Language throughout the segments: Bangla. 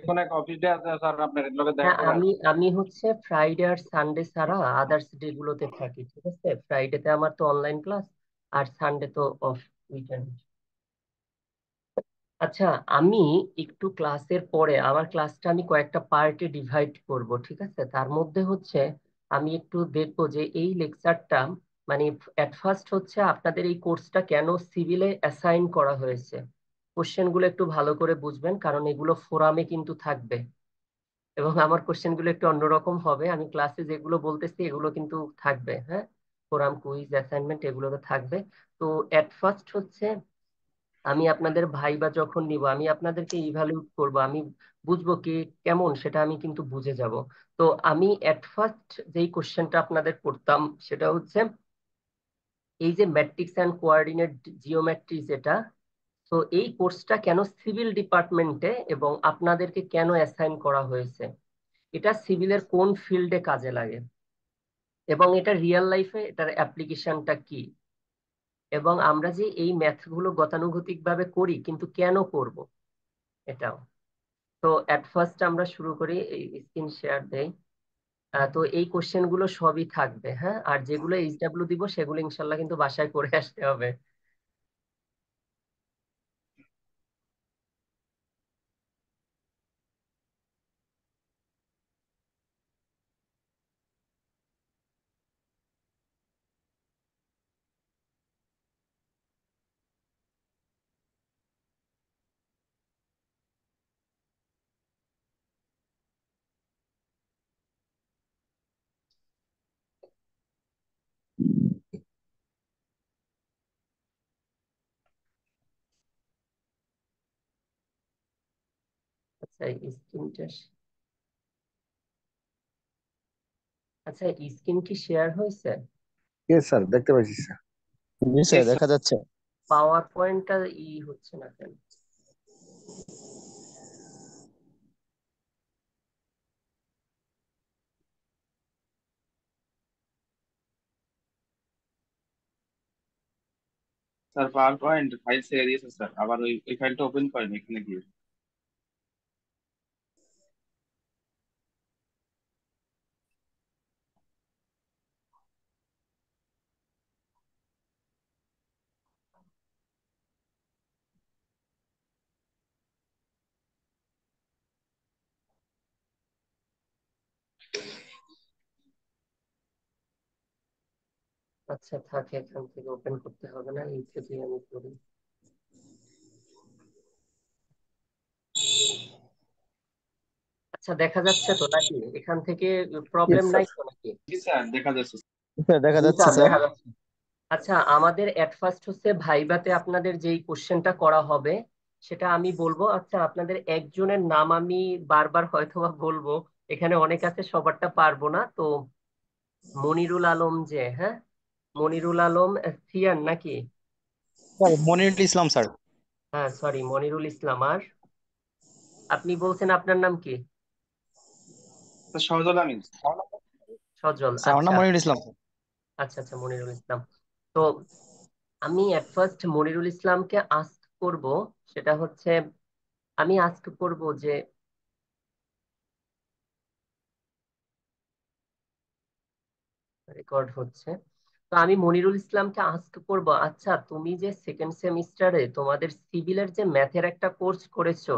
কোন এক অফিস ডে আছে স্যার, আপনার লগে দেখা হ্যাঁ, করে আমি আসবো। আমি হচ্ছে ফ্রাইডে আর সানডে ছাড়া আদার্স ডে গুলোতে থাকি, ঠিক আছে? ফ্রাইডেতে আমার তো অনলাইন ক্লাস, আর সানডে তো অফ, উইকেন্ড। আচ্ছা, আমি একটু ক্লাসের পরে আমার ক্লাসটা আমি কয়েকটা পার্টে ডিভাইড করব, ঠিক আছে? তার মধ্যে হচ্ছে আমি একটু দেখবো যে এই লেকচারটা, মানে এট ফার্স্ট হচ্ছে আপনাদের এই কোর্সটা কেন সিভিলে অ্যাসাইন করা হয়েছে। কোশ্চেনগুলো একটু ভালো করে বুঝবেন, কারণ এগুলো ফোরামে কিন্তু থাকবে, এবং আমার কোশ্চেন গুলো একটু অন্যরকম হবে। আমি ক্লাসে যেগুলো বলতেছি এগুলো কিন্তু থাকবে, হ্যাঁ? ফোরাম, কুইজ, অ্যাসাইনমেন্ট এগুলো তো থাকবে। তো এট ফার্স্ট হচ্ছে আমি আপনাদের ভাইবা যখন নিব, আমি আপনাদেরকে ইভালুয়েট করব, আমি বুঝবো কি কেমন সেটা আমি কিন্তু বুঝে যাব। তো আমি এট ফার্স্ট যেই কোশ্চেনটা আপনাদের করতাম সেটা হচ্ছে এই যে ম্যাট্রিক্স অ্যান্ড কোঅর্ডিনেট জিওমেট্রি যেটা, তো এই কোর্সটা কেন সিভিল ডিপার্টমেন্টে এবং আপনাদেরকে কেন অ্যাসাইন করা হয়েছে, এটা সিভিলের কোন ফিল্ডে কাজে লাগে, এবং এটা রিয়েল লাইফে এটার অ্যাপ্লিকেশনটা কি, এবং আমরা যে এই ম্যাথ গুলো গতানুগতিক ভাবে করি কিন্তু কেন করব, এটাও। তো এট ফার্স্ট আমরা শুরু করি, এই স্ক্রিন শেয়ার দেই। তো এই কোশ্চেন গুলো সবই থাকবে, হ্যাঁ? আর যেগুলো এইচডাব্লিউ দিব সেগুলো ইনশাল্লাহ কিন্তু বাসায় করে আসতে হবে। আচ্ছা, স্ক্রিনটা, আচ্ছা স্ক্রিন কি শেয়ার হয়েছে? ইয়েস স্যার, দেখতে পাচ্ছি স্যার। জি স্যার, দেখা যাচ্ছে। পাওয়ার পয়েন্টটা হচ্ছে না কেন? স্যার পাওয়ার পয়েন্ট ফাইল ছেড়ে দিয়েছে স্যার, আবার ওই ফাইলটা ওপেন করেন এখানে গিয়ে। আচ্ছা থাকে, এখান থেকে ওপেন করতে হবে না, এই থেকে আমি করি। আচ্ছা, দেখা যাচ্ছে তো নাকি এখান থেকে? Yes problem sir. নাই তো নাকি? জি স্যার, দেখা যাচ্ছে। জি স্যার, দেখা জি যাচ্ছে স্যার, স্যার। দেখা যাচ্ছে। আচ্ছা, আমাদের এট ফার্স্ট হচ্ছে ভাইভাতে আপনাদের যেই কোশ্চেনটা করা হবে সেটা আমি বলবো। আচ্ছা, আপনাদের একজনের নাম আমি বারবার হয়তোবা বলবো, এখানে অনেক আছে, সবারটা পারবো না তো। মনিরুল আলম যে, হ্যাঁ, মনিরুল আলম সিয়ান নাকি? স্যার মনিরুল ইসলাম স্যার। হ্যাঁ সরি, মনিরুল ইসলাম। আর আপনি বলছেন আপনার নাম কি? স্যার সহজল আমিন। সজল, স্যার আমার নাম আচ্ছা। মনিরুল ইসলাম স্যার। আচ্ছা আচ্ছা, মনিরুল ইসলাম। তো আমি এট ফার্স্ট মনিরুল ইসলামকে আস্ক করব, সেটা হচ্ছে আমি আস্ক করব যে রেকর্ড হচ্ছে, তো আমি মনিরুল ইসলামকে আস্ক করব, আচ্ছা তুমি যে সেকেন্ড সেমিস্টারে তোমাদের সিভিলের যে ম্যাথের একটা কোর্স করেছো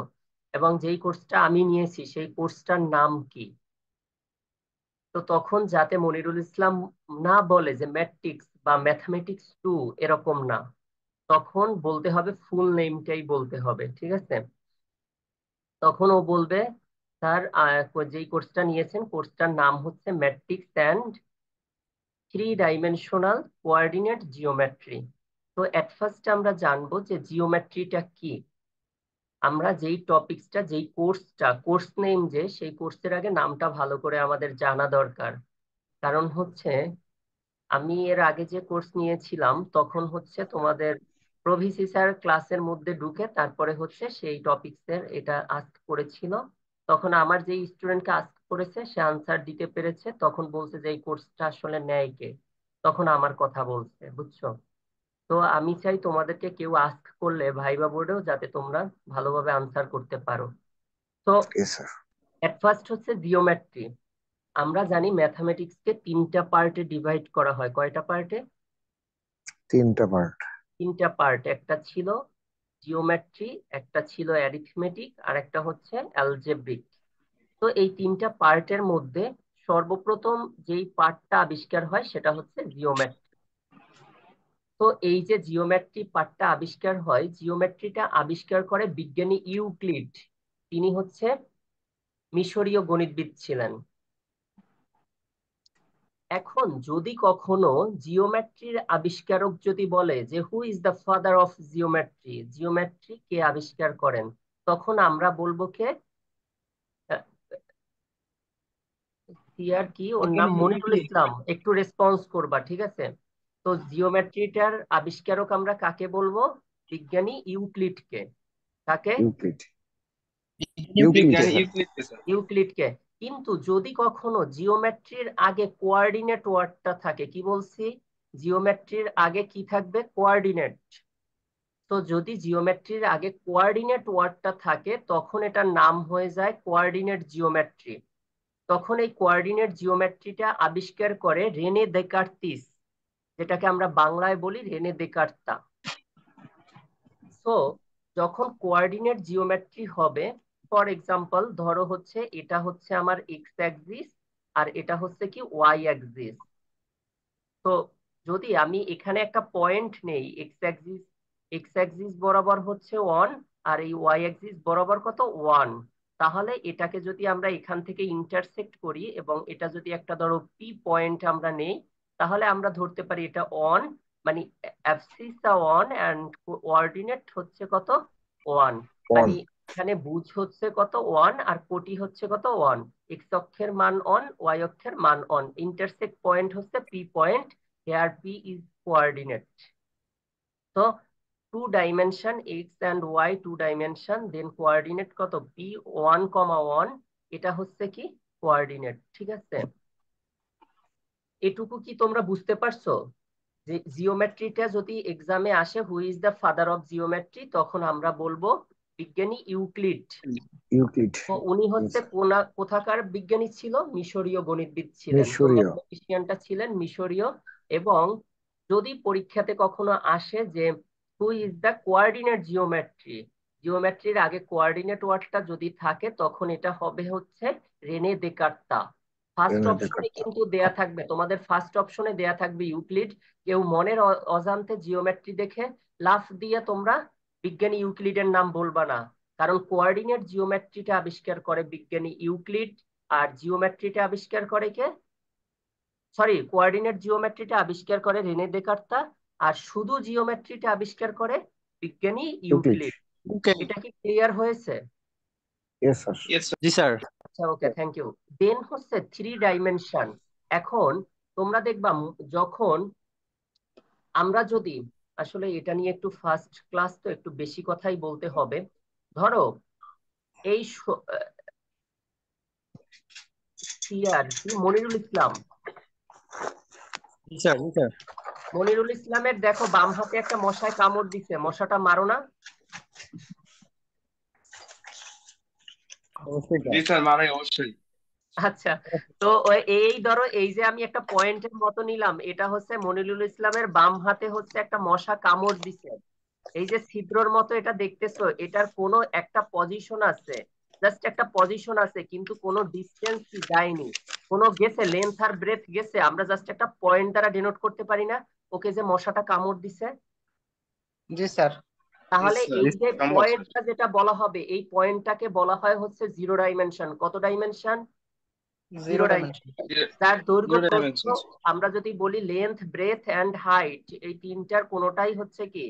এবং যেই কোর্সটা আমি নিয়েছি সেই কোর্সটার নাম কি। তো তখন যাতে মনিরুল ইসলাম না বলে যে ম্যাট্রিক্স বা ম্যাথমেটিক্স টু, এরকম না, তখন বলতে হবে ফুল নেমটাই বলতে হবে, ঠিক আছে? তখন ও বলবে স্যার যেই কোর্সটা নিয়েছেন কোর্সটার নাম হচ্ছে matrix and three dimensional coordinate geometry. তো এট ফার্স্ট আমরা জানবো যে জিওমেট্রিটা কি। আমরা যেই টপিকসটা, যেই কোর্সটা, কোর্স নেম যে, সেই কোর্সের আগে নামটা ভালো করে আমাদের জানা দরকার। কারণ হচ্ছে আমি এর আগে যে কোর্স নিয়েছিলাম তখন হচ্ছে তোমাদের প্রভিসি স্যার ক্লাসের মধ্যে ঢুকে তারপরে হচ্ছে সেই টপিকসের এটা আস্ক করেছিল। তখন আমার যে স্টুডেন্টকে আস্ক করেছে সে আনসার দিতে পেরেছে, তখন বলছে যে এই কোর্সটা আসলে নেয় কে, তখন আমার কথা বলছে, বুঝছো? তো আমি চাই তোমাদেরকে কেউ আস্ক করলে ভাইবা বোর্ডেও যাতে তোমরা ভালোভাবে আনসার করতে পারো। তো Yes, sir. এট ফার্স্ট হচ্ছে জিওমেট্রি। আমরা জানি ম্যাথামেটিক্স কে তিনটা পার্টে ডিভাইড করা হয়। কয়টা পার্টে? তিনটা পার্ট। তিনটা পার্ট। একটা ছিল জিওমেট্রি, একটা ছিল অ্যারিথমেটিক, আর একটা হচ্ছে অ্যালজেব্রিক। তো এই তিনটা পার্টের মধ্যে সর্বপ্রথম যেই পার্টটা আবিষ্কার হয় সেটা হচ্ছে জিওমেট্রি। তো এই যে জিওমেট্রি পার্টটা আবিষ্কার হয়, জিওমেট্রিটা আবিষ্কার করে বিজ্ঞানী ইউক্লিড। তিনি হচ্ছে মিশরীয় গণিতবিদ ছিলেন। এখন যদি কখনো জিওমেট্রির আবিষ্কারক যদি বলে যে who is the father of geometry, geometry কে আবিষ্কার করেন, তখন আমরা বলবো কে? সিয়ার কি ওর নাম? বিজ্ঞানী মনিরুল ইউক্লিড। ইসলাম। একটু রেসপন্স করবা, ঠিক আছে? তো জিওমেট্রিটার আবিষ্কারক আমরা কাকে বলবো? বিজ্ঞানী ইউক্লিডকে। কাকে? ইউক্লিড। ইউক্লিড। ইউক্লিড, বিজ্ঞানী স্যার। ইউক্লিডকে স্যার। ইউক্লিডকে। কিন্তু যদি কখনো জিওমেট্রির আগে কোঅর্ডিনেট ওয়ার্ডটা থাকে, কি বলছি? জিওমেট্রির আগে কি থাকবে? কোঅর্ডিনেট। তো যদি জিওমেট্রির আগে কোঅর্ডিনেট ওয়ার্ডটা থাকে তখন এটার নাম হয়ে যায় কোঅর্ডিনেট জিওমেট্রি। তখন এই কোঅর্ডিনেট জিওমেট্রিটা আবিষ্কার করে রেনে দেকার্তিস, যেটাকে আমরা বাংলায় বলি রেনে দেকার্তা। সো যখন কোঅর্ডিনেট জিওমেট্রি হবে, ফর এক্সাম্পল ধরো হচ্ছে এটা হচ্ছে আমার এক্স অ্যাক্সিস আর এটা হচ্ছে কি ওয়াই অ্যাক্সিস। তো যদি আমি এখানে একটা পয়েন্ট নেই, এক্স অ্যাক্সিস বরাবর হচ্ছে 1 আর এই ওয়াই অ্যাক্সিস বরাবর কত? 1। তাহলে এটাকে যদি আমরা এখান থেকে ইন্টারসেক্ট করি এবং এটা যদি একটা ধরো পি পয়েন্ট আমরা নেই, তাহলে আমরা ধরতে পারি এটা অন, মানে অ্যাবসিসটা 1 এন্ড কোঅর্ডিনেট হচ্ছে কত? 1। ওয়ান। মানে এখানে বুঝ হচ্ছে কত? 1 আর কোটি হচ্ছে কত? 1। এক্স অক্ষের মান অন, ওয়াই অক্ষের মান অন, ইন্টারসেক্ট পয়েন্ট হচ্ছে P point, here P is coordinate. তো two dimension X and Y, two dimension, then coordinate কত? পি 1,1। এটা হচ্ছে কি কোঅর্ডিনেট, ঠিক আছে? এটুকু কি তোমরা বুঝতে পারছো? যে জিওমেট্রিটা যদি এক্সামে আসে হু is the father of geometry, তখন আমরা বলবো বিজ্ঞানী ইউক্লিড। ইউক্লিড। তো উনি Yes, হচ্ছে sir. কোথাকার বিজ্ঞানী ছিল? মিশরীয় গণিতবিদ ছিলেন। তো মিশরীয়। ম্যাথমেটিশিয়ানটা ছিলেন মিশরীয়। এবং যদি পরীক্ষাতে কখনো আসে যে who is the coordinate geometry, জিওমেট্রির আগে কোঅর্ডিনেট ওয়ার্ডটা যদি থাকে তখন এটা হবে হচ্ছে রেনে দেকার্তা। ফার্স্ট রেনে অপশনে দেকার্তা। কিন্তু দেয়া থাকবে, তোমাদের ফার্স্ট অপশনে দেয়া থাকবে ইউক্লিড। কেউ মনের অজান্তে জিওমেট্রি দেখে লাফ দিয়ে তোমরা বিজ্ঞানী ইউক্লিডের নাম বলবা না, কারণ কোঅর্ডিনেট জিওমেট্রিটা আবিষ্কার করে বিজ্ঞানী ইউক্লিড। আর জিওমেট্রিটা আবিষ্কার করে কে? সরি, কোঅর্ডিনেট জিওমেট্রিটা আবিষ্কার করে রেনে দেকার্তা, আর শুধু জিওমেট্রিটা আবিষ্কার করে বিজ্ঞানী ইউক্লিড। ইউক্লিড। ওকে। এটা কি ক্লিয়ার হয়েছে? Yes, sir. Yes sir. জি স্যার। আচ্ছা, ওকে, থ্যাংক ইউ। দেন হচ্ছে থ্রি ডাইমেনশন। এখন তোমরা দেখবা যখন আমরা যদি, আসলে এটা নিয়ে একটু ফার্স্ট ক্লাস তো একটু বেশি কথাই বলতে হবে। ধরো এই সিআর কি মনিরুল ইসলাম, জি স্যার। জি স্যার। মনিরুল ইসলামের দেখো বাম হাতে একটা মশায় কামড় দিছে, মশাটা মারো না? অবশ্যই জি স্যার। স্যার, মানে অবশ্যই। আচ্ছা, তো এই ধরো এই যে আমি একটা পয়েন্টের মতো নিলাম, এটা হচ্ছে মনিরুল ইসলামের বাম হাতে হচ্ছে একটা মশা কামড় দিছে। এই যে ছিদ্রর মতো এটা দেখতেছো, এটার কোনো একটা পজিশন আছে, জাস্ট একটা পজিশন আছে, কিন্তু কোনো ডিস্টেন্স কি যায়নি, কোনো গেছে লেন্থ আর ব্রেথ গেছে, আমরা জাস্ট একটা পয়েন্ট দ্বারা ডিনোট করতে পারি না ওকে যে মশাটা কামড় দিছে? জি স্যার। ইয়েস তাহলে স্যার, এই যে সম্ভব স্যার। পয়েন্টটা যেটা বলা হবে, এই পয়েন্টটাকে বলা হয় হচ্ছে জিরো ডাইমেনশন। কত dimension? Zero zero dimension. Dimension. যার দৈর্ঘ্য জিরো প্রস্থ, ডাইমেনশন। আমরা যদি বলি লেন্থ ব্রেথ এন্ড হাইট, এই তিনটার কোনোটাই হচ্ছে কি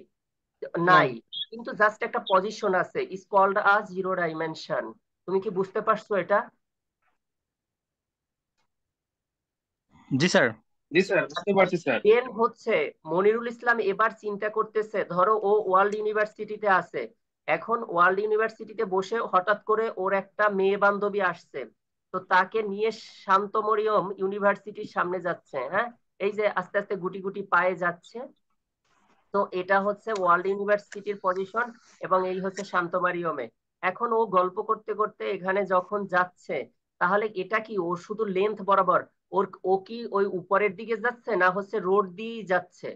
নাই। নাই, কিন্তু জাস্ট একটা পজিশন আছে, is called a zero dimension. তুমি কি বুঝতে পারছো এটা? জি স্যার। জি স্যার, বুঝতে পারছি স্যার। দেন হচ্ছে মনিরুল ইসলাম এবার চিন্তা করতেছে, ধরো ও ওয়ার্ল্ড ইউনিভার্সিটিতে আছে, এখন ওয়ার্ল্ড ইউনিভার্সিটিতে বসে হঠাৎ করে ওর একটা মেয়ে বান্ধবী আসছে, তো তাকে নিয়ে শান্তমরিয়ম ইউনিভার্সিটির সামনে যাচ্ছে, হ্যাঁ, এই যে আস্তে আস্তে গুটি গুটি পায়ে যাচ্ছে। তো এটা হচ্ছে ওয়ার্ল্ড ইউনিভার্সিটির পজিশন এবং এই হচ্ছে শান্তমারিয়মে। এখন ও গল্প করতে করতে এখানে যখন যাচ্ছে, তাহলে এটা কি ও শুধু লেন্থ বরাবর, ও কি ওই উপরের দিকে যাচ্ছে না হচ্ছে রোড দিয়েই যাচ্ছে?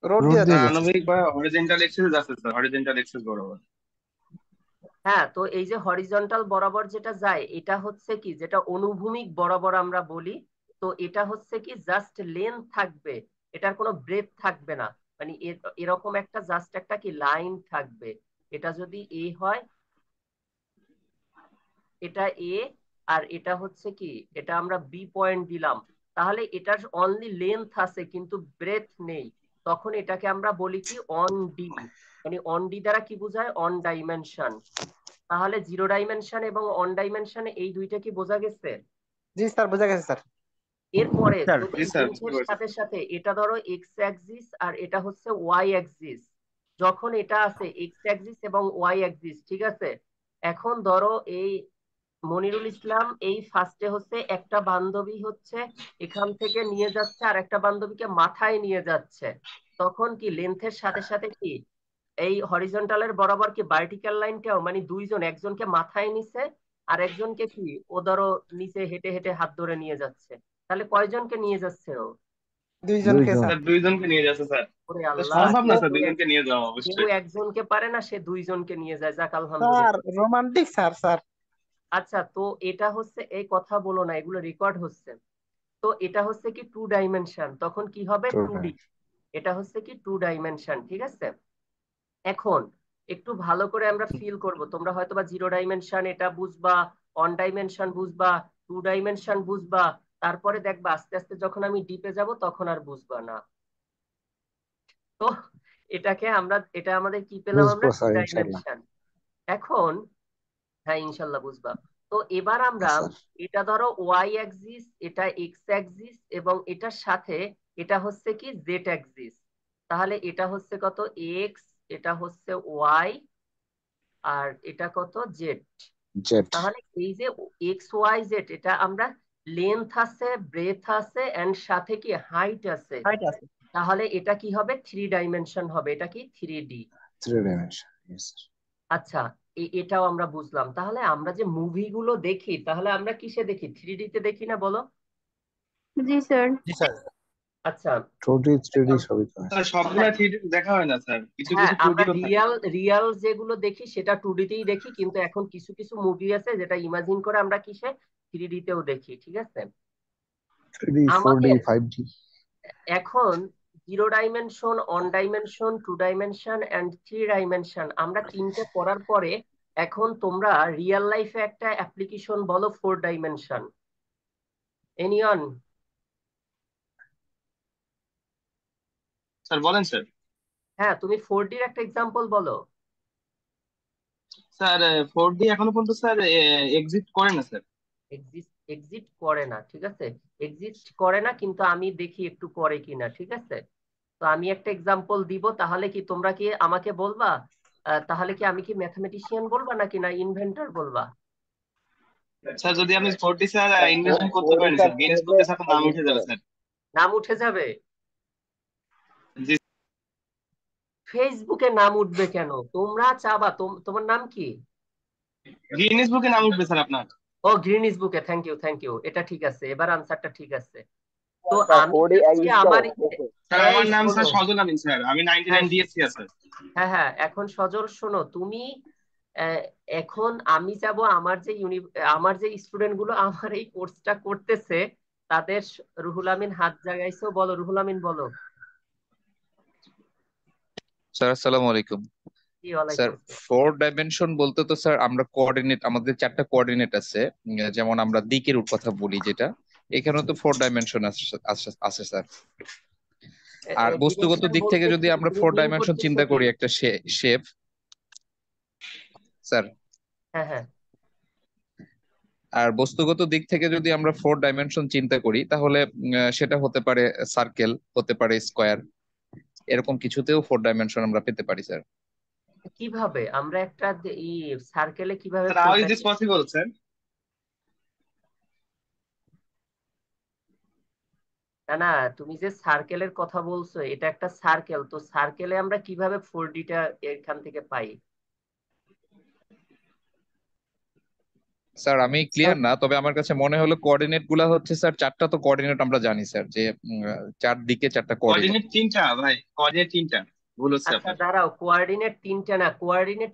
রোড রোড দিয়ে দিয়ে যাচ্ছে। যাচ্ছে আনুভূমিক বা হরিজেন্টাল এক্সিস আছে স্যার, হরিজেন্টাল এক্সিস বরাবর। হ্যাঁ, তো এই যে হরিজন্টাল বরাবর যেটা যায় এটা হচ্ছে কি, যেটা অনুভূমিক বরাবর আমরা বলি, তো এটা হচ্ছে কি জাস্ট লেন্থ থাকবে, এটার কোনো ব্রেথ থাকবে না। মানে এরকম একটা জাস্ট একটা কি লাইন থাকবে। এটা যদি এ হয়, এটা এ, আর এটা হচ্ছে কি, এটা আমরা বি পয়েন্ট দিলাম, তাহলে এটার অনলি লেন্থ আছে কিন্তু ব্রেথ নেই। তখন এটাকে আমরা বলি কি অন ডি। মানে অন ডি দ্বারা কি বোঝায়, অন ডাইমেনশন। তাহলে জিরো ডাইমেনশন এবং অন ডাইমেনশন এই দুইটা কি বোঝা গেছে? জি স্যার, বোঝা গেছে স্যার। এরপরে স্যার যদি জি স্যার, বুঝতে লেন্থের পারছি। সাথে সাথে এটা ধরো এক্স অ্যাক্সিস আর এটা হচ্ছে ওয়াই অ্যাক্সিস, যখন এটা আছে এক্স অ্যাক্সিস এবং ওয়াই অ্যাক্সিস, ঠিক আছে। এখন ধরো এই মনিরুল ইসলাম এই ফার্স্টে হচ্ছে একটা বান্ধবী হচ্ছে এখান থেকে নিয়ে যাচ্ছে আর একটা বান্ধবীকে মাথায় নিয়ে যাচ্ছে, তখন কি লেন্থের সাথে সাথে কি এই হরিজন্টালের বরাবর কি ভার্টিক্যাল লাইনটাও, মানে দুইজন, একজনকে মাথায় নিছে আর একজনকে কি ও ধরো নিচে হেঁটে হেঁটে হাত ধরে নিয়ে যাচ্ছে, তাহলে কয়জনকে নিয়ে যাচ্ছে ও? দুইজনকে দুইজন। স্যার। স্যার দুইজনকে নিয়ে যাচ্ছে স্যার। ওরে এটা আল্লাহ, সম্ভব না কেউ স্যার, দুইজনকে নিয়ে যাওয়া কেউ অবশ্যই। একজনকে পারে না, সে দুইজনকে নিয়ে যায়, যাক স্যার আলহামদুলিল্লাহ। Romantic sir, sir. আচ্ছা, তো এটা হচ্ছে, এই কথা বলো না, এগুলো রেকর্ড হচ্ছে। তো এটা হচ্ছে কি টু ডাইমেনশন, তখন কি হবে, টু ডি। এটা হচ্ছে কি টু ডাইমেনশন, ঠিক আছে। এখন একটু ভালো করে আমরা ফিল করব, তোমরা হয়তোবা জিরো ডাইমেনশন এটা বুঝবা, অন ডাইমেনশন বুঝবা, টু ডাইমেনশন বুঝবা, তারপরে দেখবা আস্তে আস্তে যখন আমি ডিপে যাব তখন আর বুঝবা না। তো এটা আমাদের কি পেলাম আমরা, বুঝবো টু স্যার ইনশাল্লাহ। ডাইমেনশন। এখন হ্যাঁ, ইনশাল্লাহ বুঝবা। তো এবার আমরা স্যার এটা ধরো ওয়াই অ্যাক্সিস, এটা এক্স অ্যাক্সিস এবং এটার সাথে এটা হচ্ছে কি জেড অ্যাক্সিস। তাহলে এটা হচ্ছে কত, এক্স, এটা হচ্ছে ওয়াই, আর এটা কত, জেড। জেট। তাহলে এই যে এক্স ওয়াই জেড, এটা আমরা লেন্থ আছে, ব্রেথ আছে এন্ড সাথে কি হাইট আছে, হাইট আছে। তাহলে এটা কি হবে, থ্রি ডাইমেনশন হবে, এটা কি থ্রি ডি। Three dimension. আচ্ছা, এটাও আমরা বুঝলাম। তাহলে আমরা যে মুভিগুলো দেখি, তাহলে আমরা কিসে দেখি, থ্রি ডি তে দেখি না বলো? জি স্যার। জি স্যার। আচ্ছা, 2D 3D সবই তো আছে। স্যার সবগুলা থ্রি দেখা হয় না স্যার, কিছু হ্যাঁ, কিছু টু আমরা ডিও থাকে। রিয়াল রিয়াল যেগুলো দেখি সেটা টু ডি তেই দেখি, কিন্তু এখন কিছু কিছু মুভি আছে যেটা ইমাজিন করে আমরা কিসে, থ্রি ডি তেও দেখি, ঠিক আছে। 3D 4D আমাদের 5D। এখন zero dimension, one dimension, two dimension and three dimension আমরা তিনটে পড়ার পরে এখন তোমরা রিয়েল লাইফে একটা অ্যাপ্লিকেশন বলো, ফোর ডাইমেনশন। এনিয়ন? স্যার বলেন স্যার। হ্যাঁ, তুমি ফোর ডির একটা এক্সাম্পল বলো। স্যার ফোর ডি এখনো পর্যন্ত স্যার এক্সিস্ট করে না স্যার। এক্সিস্ট করে না, ঠিক আছে। এক্সিস্ট করে না, কিন্তু আমি দেখি একটু করে কিনা, ঠিক আছে। তো আমি একটা এক্সাম্পল দিব, তাহলে কি তোমরা কি আমাকে বলবা, তাহলে কি আমি কি ম্যাথমেটিশিয়ান বলবা নাকি না ইনভেন্টর বলবা? স্যার যদি আপনি ফোর ডি স্যার ও ইনভেনশন করতে ওডি পারেন স্যার স্যার, গিনেস ফোরে বুকে স্যার আপনার নাম সাজেস্ট উঠে যাবে করেন। স্যার। নাম উঠে যাবে? জি। ফেসবুকে নাম উঠবে কেন? তোমরা চাবা, তোমার নাম কি? গিনেস বুকে নাম উঠবে স্যার আপনার। ও, গ্রিনিস বুকে, থ্যাংক ইউ থ্যাংক ইউ, এটা ঠিক আছে, এবার আনসারটা ঠিক আছে। তো স্যার আমি 4D চাচ্ছি এক্সিস্ট আমার, করে ওকে। স্যার এই আমার নাম শোনো, স্যার সজল আমিন স্যার, আমি হ্যাঁ 99 দিয়েছি স্যার। হ্যাঁ হ্যাঁ, এখন সজল শোনো তুমি, আহ, এখন আমি যাব আমার যে স্টুডেন্ট গুলো আমার এই কোর্সটা করতেছে তাদের, রুহুল আমিন হাত জাগাইছো, বলো রুহুল আমিন বলো। স্যার আসসালামু আলাইকুম। জি, ওয়ালাইকুম স্যার আসসালাম। ফোর ডাইমেনশন বলতে তো স্যার আমরা কোঅর্ডিনেট, আমাদের চারটা কোঅর্ডিনেট আছে। যেমন আমরা দিকের কথা বলি যেটা, এখানেও তো ফোর ডাইমেনশন আছে স্যার। আর বস্তুগত ডিরেকশন দিক থেকে বলতে যদি কি আমরা তুমি ফোর মিন ডাইমেনশন করতেছো চিন্তা কি? করি একটা শেপ, স্যার। হ্যাঁ হ্যাঁ, আর বস্তুগত দিক থেকে যদি আমরা ফোর ডাইমেনশন চিন্তা করি তাহলে সেটা হতে পারে সার্কেল, হতে পারে স্কোয়ার, এরকম কিছুতেও ফোর ডাইমেনশন আমরা পেতে পারি স্যার। কিভাবে আমরা একটা সার্কেলে কিভাবে sir four how is this dimension? Possible sir? না না, তুমি যে সার্কেলের কথা বলছো এটা একটা সার্কেল, তো সার্কেলে আমরা কিভাবে ফোর ডিটা এখান থেকে পাই? স্যার আমি ক্লিয়ার না, তবে আমার কাছে মনে হলো কোঅর্ডিনেট গুলা হচ্ছে স্যার, চারটা তো কোঅর্ডিনেট আমরা জানি স্যার, যে চারদিকে চারটা কোঅর্ডিনেট। কোঅর্ডিনেট তিনটা ভাই, কোঅর্ডিনেট তিনটা, ভুল হচ্ছে আচ্ছা আপনার। দাঁড়াও, কোঅর্ডিনেট তিনটা না, কোঅর্ডিনেট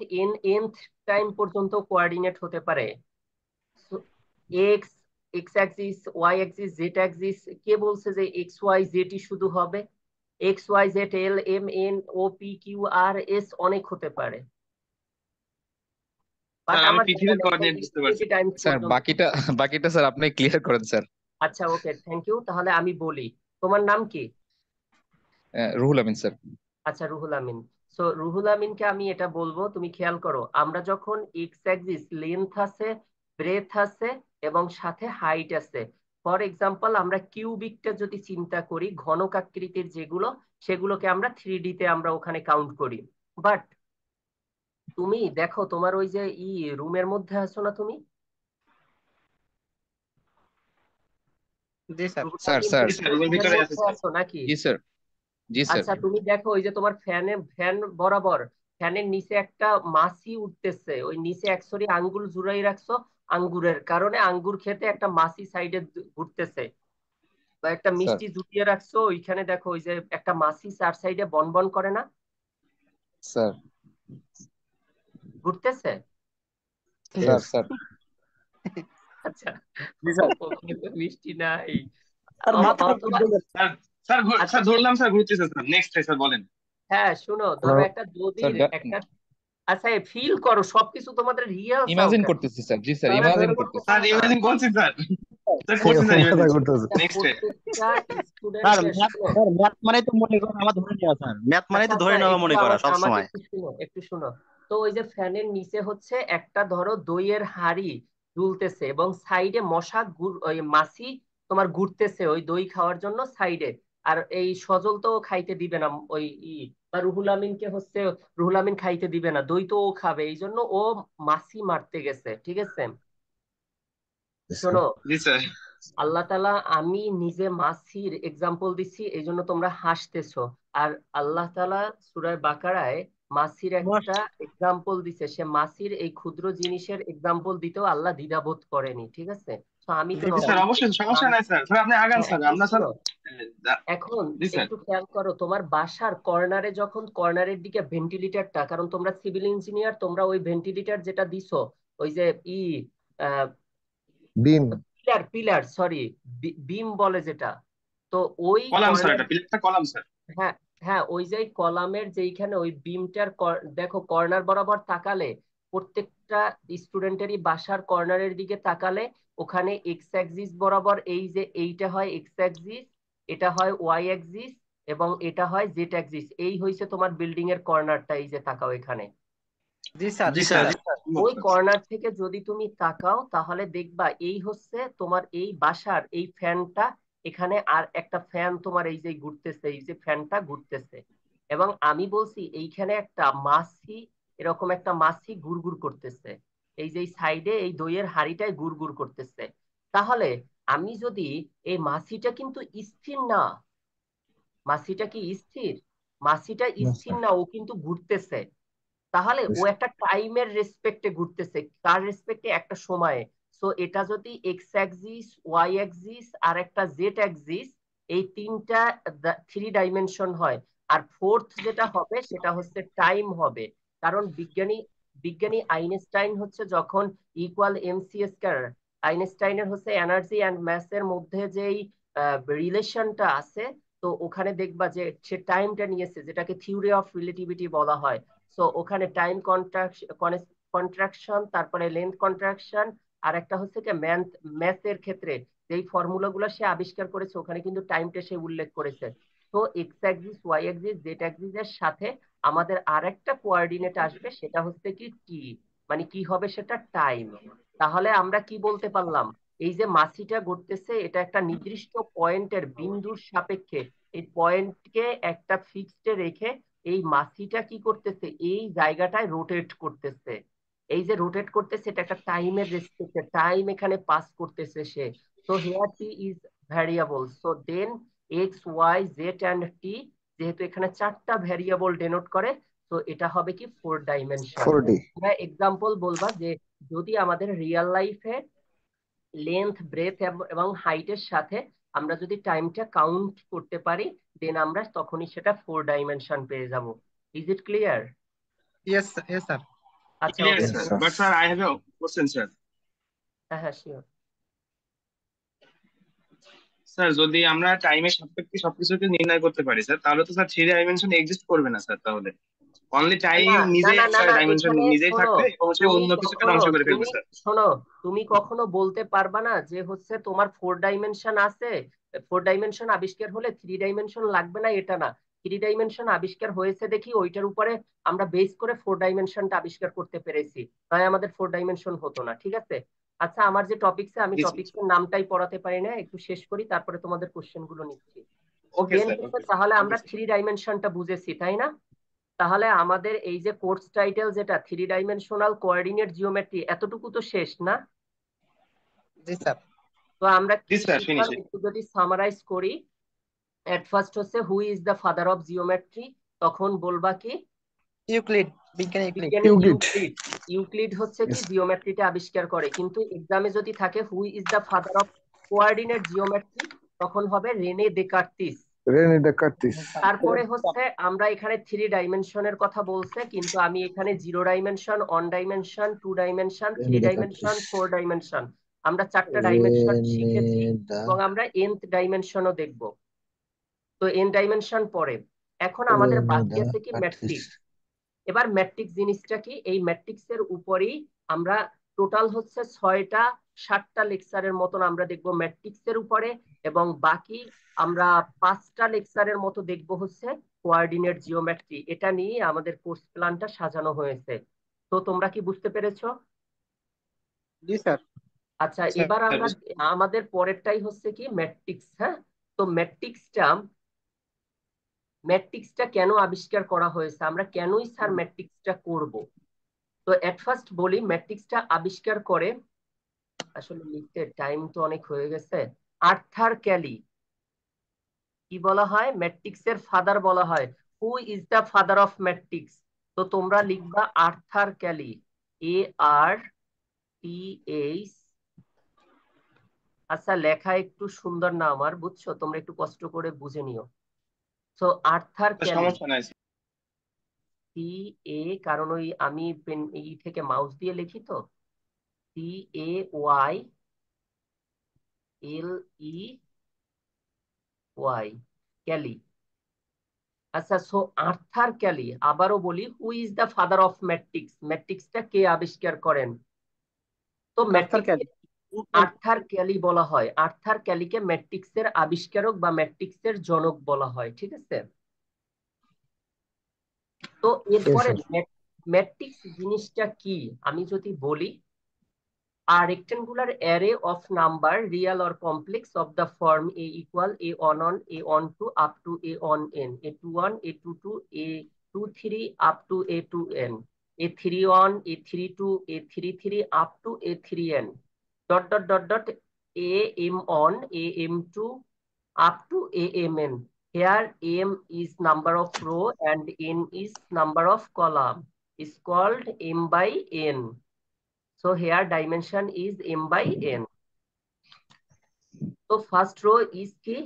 nth টাইম পর্যন্ত কোঅর্ডিনেট হতে পারে। X X axis, Y axis, Z axis, কে বলছে যে এক্স ওয়াই জেড শুধু হবে? X Y Z L M N O P Q R S অনেক হতে পারে, বাট স্যার আমি আমার জানা পৃথিবীর নেই কোঅর্ডিনেট বুঝতে পারছি। ইনফিনিটি টাইমস স্যার পর্যন্ত। বাকিটা বাকিটা স্যার আপনি ক্লিয়ার করেন স্যার। আচ্ছা ওকে, থ্যাংক ইউ। তাহলে আমি বলি, তোমার নাম কি? রুহুল আমিন স্যার। আচ্ছা রুহুল আমিন। সো রুহুল আমিনকে আমি এটা বলবো, তুমি খেয়াল করো, আমরা যখন এক্স অ্যাক্সিস লেন্থ আছে, ব্রেথ আছে এবং সাথে হাইট আছে, ফর এক্সাম্পল আমরা কিউবিকটা যদি চিন্তা করি, ঘনক আকৃতির যেগুলো, সেগুলোকে আমরা 3D তে আমরা ওখানে কাউন্ট করি। বাট তুমি দেখো, তোমার ওই যে রুমের মধ্যে আছো না তুমি? জি স্যার। রুহুল স্যার আমিন, স্যার জি স্যার, রুমের রুমের ভিতরে আছে মধ্যে স্যার। আছো নাকি? জি স্যার। জি স্যার। আচ্ছা তুমি দেখো, ওই যে তোমার ফ্যান বরাবর, ফ্যানের নিচে একটা মাছি উঠতেছে, ওই নিচে একসরি আঙ্গুর জুড়াই রাখছো, আঙ্গুরের কারণে আঙ্গুর খেতে একটা মাছি সাইডে ঘুরতেছে, বা একটা স্যার। মিষ্টি জুটিয়ে রাখছো, ওইখানে দেখো ওই যে একটা মাছি চার সাইডে বন বন করে না, স্যার। ঘুরতেছে। স্যার। Yes. স্যার। আচ্ছা জি স্যার। ওখানে তো মিষ্টি নাই। স্যার মাথা অথবা স্যার স্যার আচ্ছা, স্যার ধরলাম স্যার, ঘুরতেছে স্যার। নেক্সট স্যার বলেন। হ্যাঁ শুনো, ধরো Hello. একটা স্যার নদীর একটা, আচ্ছা ফিল করো, সবকিছু তোমাদের রিয়েল চাও ইমাজিন কেন? করতেছি স্যার। জি স্যার, তাহলে ইমাজিন ধরে বলতে করতেছি। স্যার পারো না। ইমাজিন করছি স্যার, স্যার সে করছি স্যার কথা ইমাজিন। করতেছে। নেক্সট প্রত্যেকটা স্যার স্টুডেন্টের, ম্যাথ শুনো, স্যার ম্যাথ মানে তো মনে করা আমার ধরে নেওয়া স্যার, ম্যাথ মানে আচ্ছা তো আচ্ছা ধরে নেওয়া একটু মনে করা সব আমাকে সময়। একটু শুনো, একটু শুনো। তো ওই যে ফ্যানের নিচে হচ্ছে একটা ধরো দইয়ের হাঁড়ি ঝুলতেছে এবং সাইডে ওই মাছি তোমার ঘুরতেছে ওই দই খাওয়ার জন্য সাইডে। আর এই সজল তো খাইতে দিবে না, ওই বা রুহুল আমিনকে হচ্ছে, রুহুল আমিন খাইতে দিবে না দই, তো ও খাবে, এই জন্য ও মাছি মারতে গেছে, ঠিক আছে? Yes, sir. শোনো, জি স্যার। আল্লাহ তাআলা, আমি নিজে মাছির এক্সাম্পল দিচ্ছি এই জন্য তোমরা হাসতেছো, আর আল্লাহ তাআলা সূরা বাকারায় মাছির একটা এক্সাম্পল দিছে, সে মাছির এই ক্ষুদ্র জিনিসের এক্সাম্পল দিতেও আল্লাহ দ্বিধাবোধ করেনি, ঠিক আছে? তো আমি তো জি জি স্যার, নর্মালি, অবশ্যই সমস্যা নাই স্যার। স্যার আপনি আগান স্যার, এখন আমরা স্যার। শোনো, এখন জি স্যার। একটু খেয়াল করো, তোমার বাসার কর্নারে যখন কর্নারের দিকে ভেন্টিলেটরটা, কারণ তোমরা সিভিল ইঞ্জিনিয়ার, তোমরা ওই ভেন্টিলেটর যেটা দিছো, ওই যে Beam. পিলার পিলার সরি, বিম বলে যেটা, তো ওই কলাম স্যার, কর্নার, এটা পিলারটা কলাম স্যার। হ্যাঁ হ্যাঁ, ওই যে কলামের যেইখানে ওই বিমটার দেখো কর্নার বরাবর তাকালে, প্রত্যেকটা স্টুডেন্টেরই বাসার কর্নারের দিকে তাকালে ওখানে এক্স অ্যাক্সিস বরাবর এই যে এইটা হয় এক্স অ্যাক্সিস, এটা হয় ওয়াই অ্যাক্সিস এবং এটা হয় জেড অ্যাক্সিস, এই হইছে তোমার বিল্ডিং এর কর্নারটা, এই যে তাকাও এখানে। জি স্যার। জি জি স্যার। স্যার। ওই কর্নার থেকে যদি তুমি তাকাও তাহলে দেখবা এই হচ্ছে তোমার এই বাসার এই ফ্যানটা, এখানে আর একটা ফ্যান তোমার এই যে ঘুরতেছে, এই যে ফ্যানটা ঘুরতেছে, এবং আমি বলছি এইখানে একটা মাছি, এরকম একটা মাছি গুড়গুড় করতেছে, এই যে সাইডে এই দইয়ের হাঁড়িটায় গুড়গুড় করতেছে। তাহলে আমি যদি, এই মাছিটা কিন্তু স্থির না, মাছিটা কি স্থির? মাছিটা No, স্থির sir. না, ও কিন্তু ঘুরতেছে। তাহলে ও Yes. একটা টাইমের রেসপেক্টে ঘুরতেছে, কার রেসপেক্টে? একটা সময়ে। সো এটা যদি এক্স অ্যাক্সিস, ওয়াই অ্যাক্সিস আর একটা জেড অ্যাক্সিস, এই তিনটা 3 ডাইমেনশন হয়, আর ফোর্থ যেটা হবে সেটা হচ্ছে টাইম হবে। কারণ বিজ্ঞানী বিজ্ঞানী আইনস্টাইন হচ্ছে যখন ইকুয়াল এমসি স্কয়ার, আইনস্টাইনের হচ্ছে এনার্জি অ্যান্ড ম্যাসের মধ্যে যেই রিলেশনটা আছে, তো ওখানে দেখবা যে সে টাইমটা নিয়েছে, যেটাকে থিওরি অফ রিলেটিভিটি বলা হয়। সো ওখানে টাইম কন্ট্রাকশন, তারপরে লেন্থ কন্ট্রাকশন, আর একটা হচ্ছে কি ম্যাথের ক্ষেত্রে যেই ফর্মুলাগুলো সে আবিষ্কার করেছে ওখানে কিন্তু টাইমটা সে উল্লেখ করেছে। তো X axis, Y axis, Z axis এর সাথে আমাদের আর একটা কোঅর্ডিনেট আসবে, সেটা হচ্ছে কি টি, মানে কি হবে সেটা? টাইম। তাহলে আমরা কি বলতে পারলাম? এই যে মাছিটা ঘুরতেছে, এটা একটা নির্দিষ্ট পয়েন্টের বিন্দুর সাপেক্ষে, এই পয়েন্টকে একটা ফিক্সডে রেখে এই মাছিটা কি করতেছে, এই জায়গাটায় রোটেট করতেছে। এই যে রোটেট করতেছে, এটা একটা টাইমের রেসপেক্টে, টাইম এখানে পাস করতেছে সে। So here T is variable, so then X Y Z and T, যেহেতু এখানে চারটা ভ্যারিয়েবল ডেনোট করে, তো এটা হবে কি 4 ডাইমেনশন। 4D. তোমরা এক্সাম্পল বলবা যে যদি আমাদের রিয়েল লাইফে লেন্থ ব্রেথ এবং হাইটের সাথে আমরা যদি টাইমটা কাউন্ট করতে পারি, দেন আমরা তখনই সেটা 4 ডাইমেনশন পেয়ে যাব। Is it clear? Yes, yes, sir. আচ্ছা, clear okay, Yes, sir, sir. But sir I have a question sir. হ্যাঁ হ্যাঁ, শিওর। স্যার যদি আমরা টাইমের সাপেক্ষে সবকিছুকে নির্ণয় করতে পারি স্যার, তাহলে তো স্যার 3 ডাইমেনশন এক্সিস্ট করবে না স্যার। তাহলে অনলি না টাইম না নিজেই না না একটা না, ডাইমেনশন এখানে নিজেই শোনো, থাকবে এবং সে তুমি অন্য কিছুকে কখনো ধ্বংস করে ফেলবে তুমি স্যার। শোনো, তুমি কখনো বলতে পারবা না যে হচ্ছে তোমার 4 ডাইমেনশন আছে, 4 ডাইমেনশন আবিষ্কার হলে 3 ডাইমেনশন লাগবে না, এটা না। 3 ডাইমেনশন আবিষ্কার হয়েছে দেখি ওইটার উপরে আমরা বেস করে 4 ডাইমেনশনটা আবিষ্কার করতে পেরেছি, তাই আমাদের 4 ডাইমেনশন হতো না, ঠিক আছে? আচ্ছা, আমার যে টপিকসে, আমি জি স্যার। টপিকসের নামটাই পড়াতে পারি না, একটু শেষ করি তারপরে তোমাদের কোশ্চেন গুলো নিচ্ছি। তো ওকে দেন স্যার, হচ্ছে ওকে তাহলে ওকে আমরা স্যার। 3 ডাইমেনশনটা বুঝেছি, তাই না? তাহলে আমাদের এই যে কোর্স টাইটেল যেটা 3 ডাইমেনশনাল কোঅর্ডিনেট জিওমেট্রি, এতটুকু তো শেষ না? জি স্যার। তো আমরা জি কি স্যার, শিখলাম ফিনিশ। একটু যদি সামারাইজ করি। এট ফার্স্ট হচ্ছে হু is the father of geometry, তখন বলবা কি? ইউক্লিড, বিজ্ঞানী ইউক্লিড। বিজ্ঞানী Euclid. ইউক্লিড। ইউক্লিড হচ্ছে কি Yes. জিওমেট্রিটা আবিষ্কার করে, কিন্তু এক্সামে যদি থাকে হু is the father of coordinate geometry, তখন হবে রেনে দেকার্তিস। René Descartes. তারপরে হচ্ছে আমরা এখানে 3 ডাইমেনশনের কথা বলছে, কিন্তু আমি এখানে 0 dimension, 1 dimension, 2 dimension, 3 René dimension, Descartes. 4 dimension, আমরা 4টা ডাইমেনশন শিখেছি René এবং আমরা nth ডাইমেনশনও দেখব। তো n ডাইমেনশন পরে, এখন আমাদের বাকি আছে কি? Descartes. ম্যাট্রিক্স। এবার ম্যাট্রিক্স জিনিসটা কি? এই ম্যাট্রিক্স এর উপরেই আমরা টোটাল হচ্ছে 6টা 7টা লেকচারের মতন আমরা দেখব ম্যাট্রিক্স এর উপরে, এবং বাকি আমরা 5টা লেকচারের মতো দেখব হচ্ছে কোঅর্ডিনেট জিওমেট্রি। এটা নিয়ে আমাদের কোর্স প্ল্যানটা সাজানো হয়েছে। তো তোমরা কি বুঝতে পেরেছো? জি স্যার। আচ্ছা, এবার আমরা আমাদের পরেরটাই হচ্ছে কি? ম্যাট্রিক্স। হ্যাঁ, তো ম্যাট্রিক্সটা কেন আবিষ্কার করা হয়েছে, আমরা কেনই স্যার ম্যাট্রিক্সটা করব? তো এট ফার্স্ট বলি, ম্যাট্রিক্সটা আবিষ্কার করে, আসলে লিখতে টাইম তো অনেক হয়ে গেছে, আর্থার ক্যালি। কি বলা হয়? ম্যাট্রিক্সের ফাদার বলা হয়। হু is the father of matrix? তো তোমরা লিখবা আর্থার ক্যালি, ARTH। আচ্ছা, লেখা একটু সুন্দর না আমার, বুঝছো? তোমরা একটু কষ্ট করে বুঝে নিও। তো আর্থার ক্যালি, সমস্যা নাই স্যার। CA, কারণ ওই আমি পেন থেকে মাউস দিয়ে লিখি তো, CAYLEY, ক্যালি। আচ্ছা, সো আর্থার ক্যালি, আবারও বলি, who is the father of matrix? ম্যাট্রিক্সটা কে আবিষ্কার করেন? তো Arthur matrix Cayley. Arthur Cayley বলা হয়। আর্থার ক্যালিকে ম্যাট্রিক্সের আবিষ্কারক বা ম্যাট্রিক্সের জনক বলা হয়, ঠিক আছে? তো Yes, এরপরে sir. ম্যাট্রিক্স জিনিসটা কি আমি যদি বলি, a rectangular array of number, real or complex, of the form a equal a11 a12 up to a1n, a21 a22 a23 up to a2n, a31 a32 a33 up to a3n, dot dot dot dot am1 am2 up to amn. Here m is number of row and n is number of column, is called m by n. So here dimension is m by n. So first row is ki?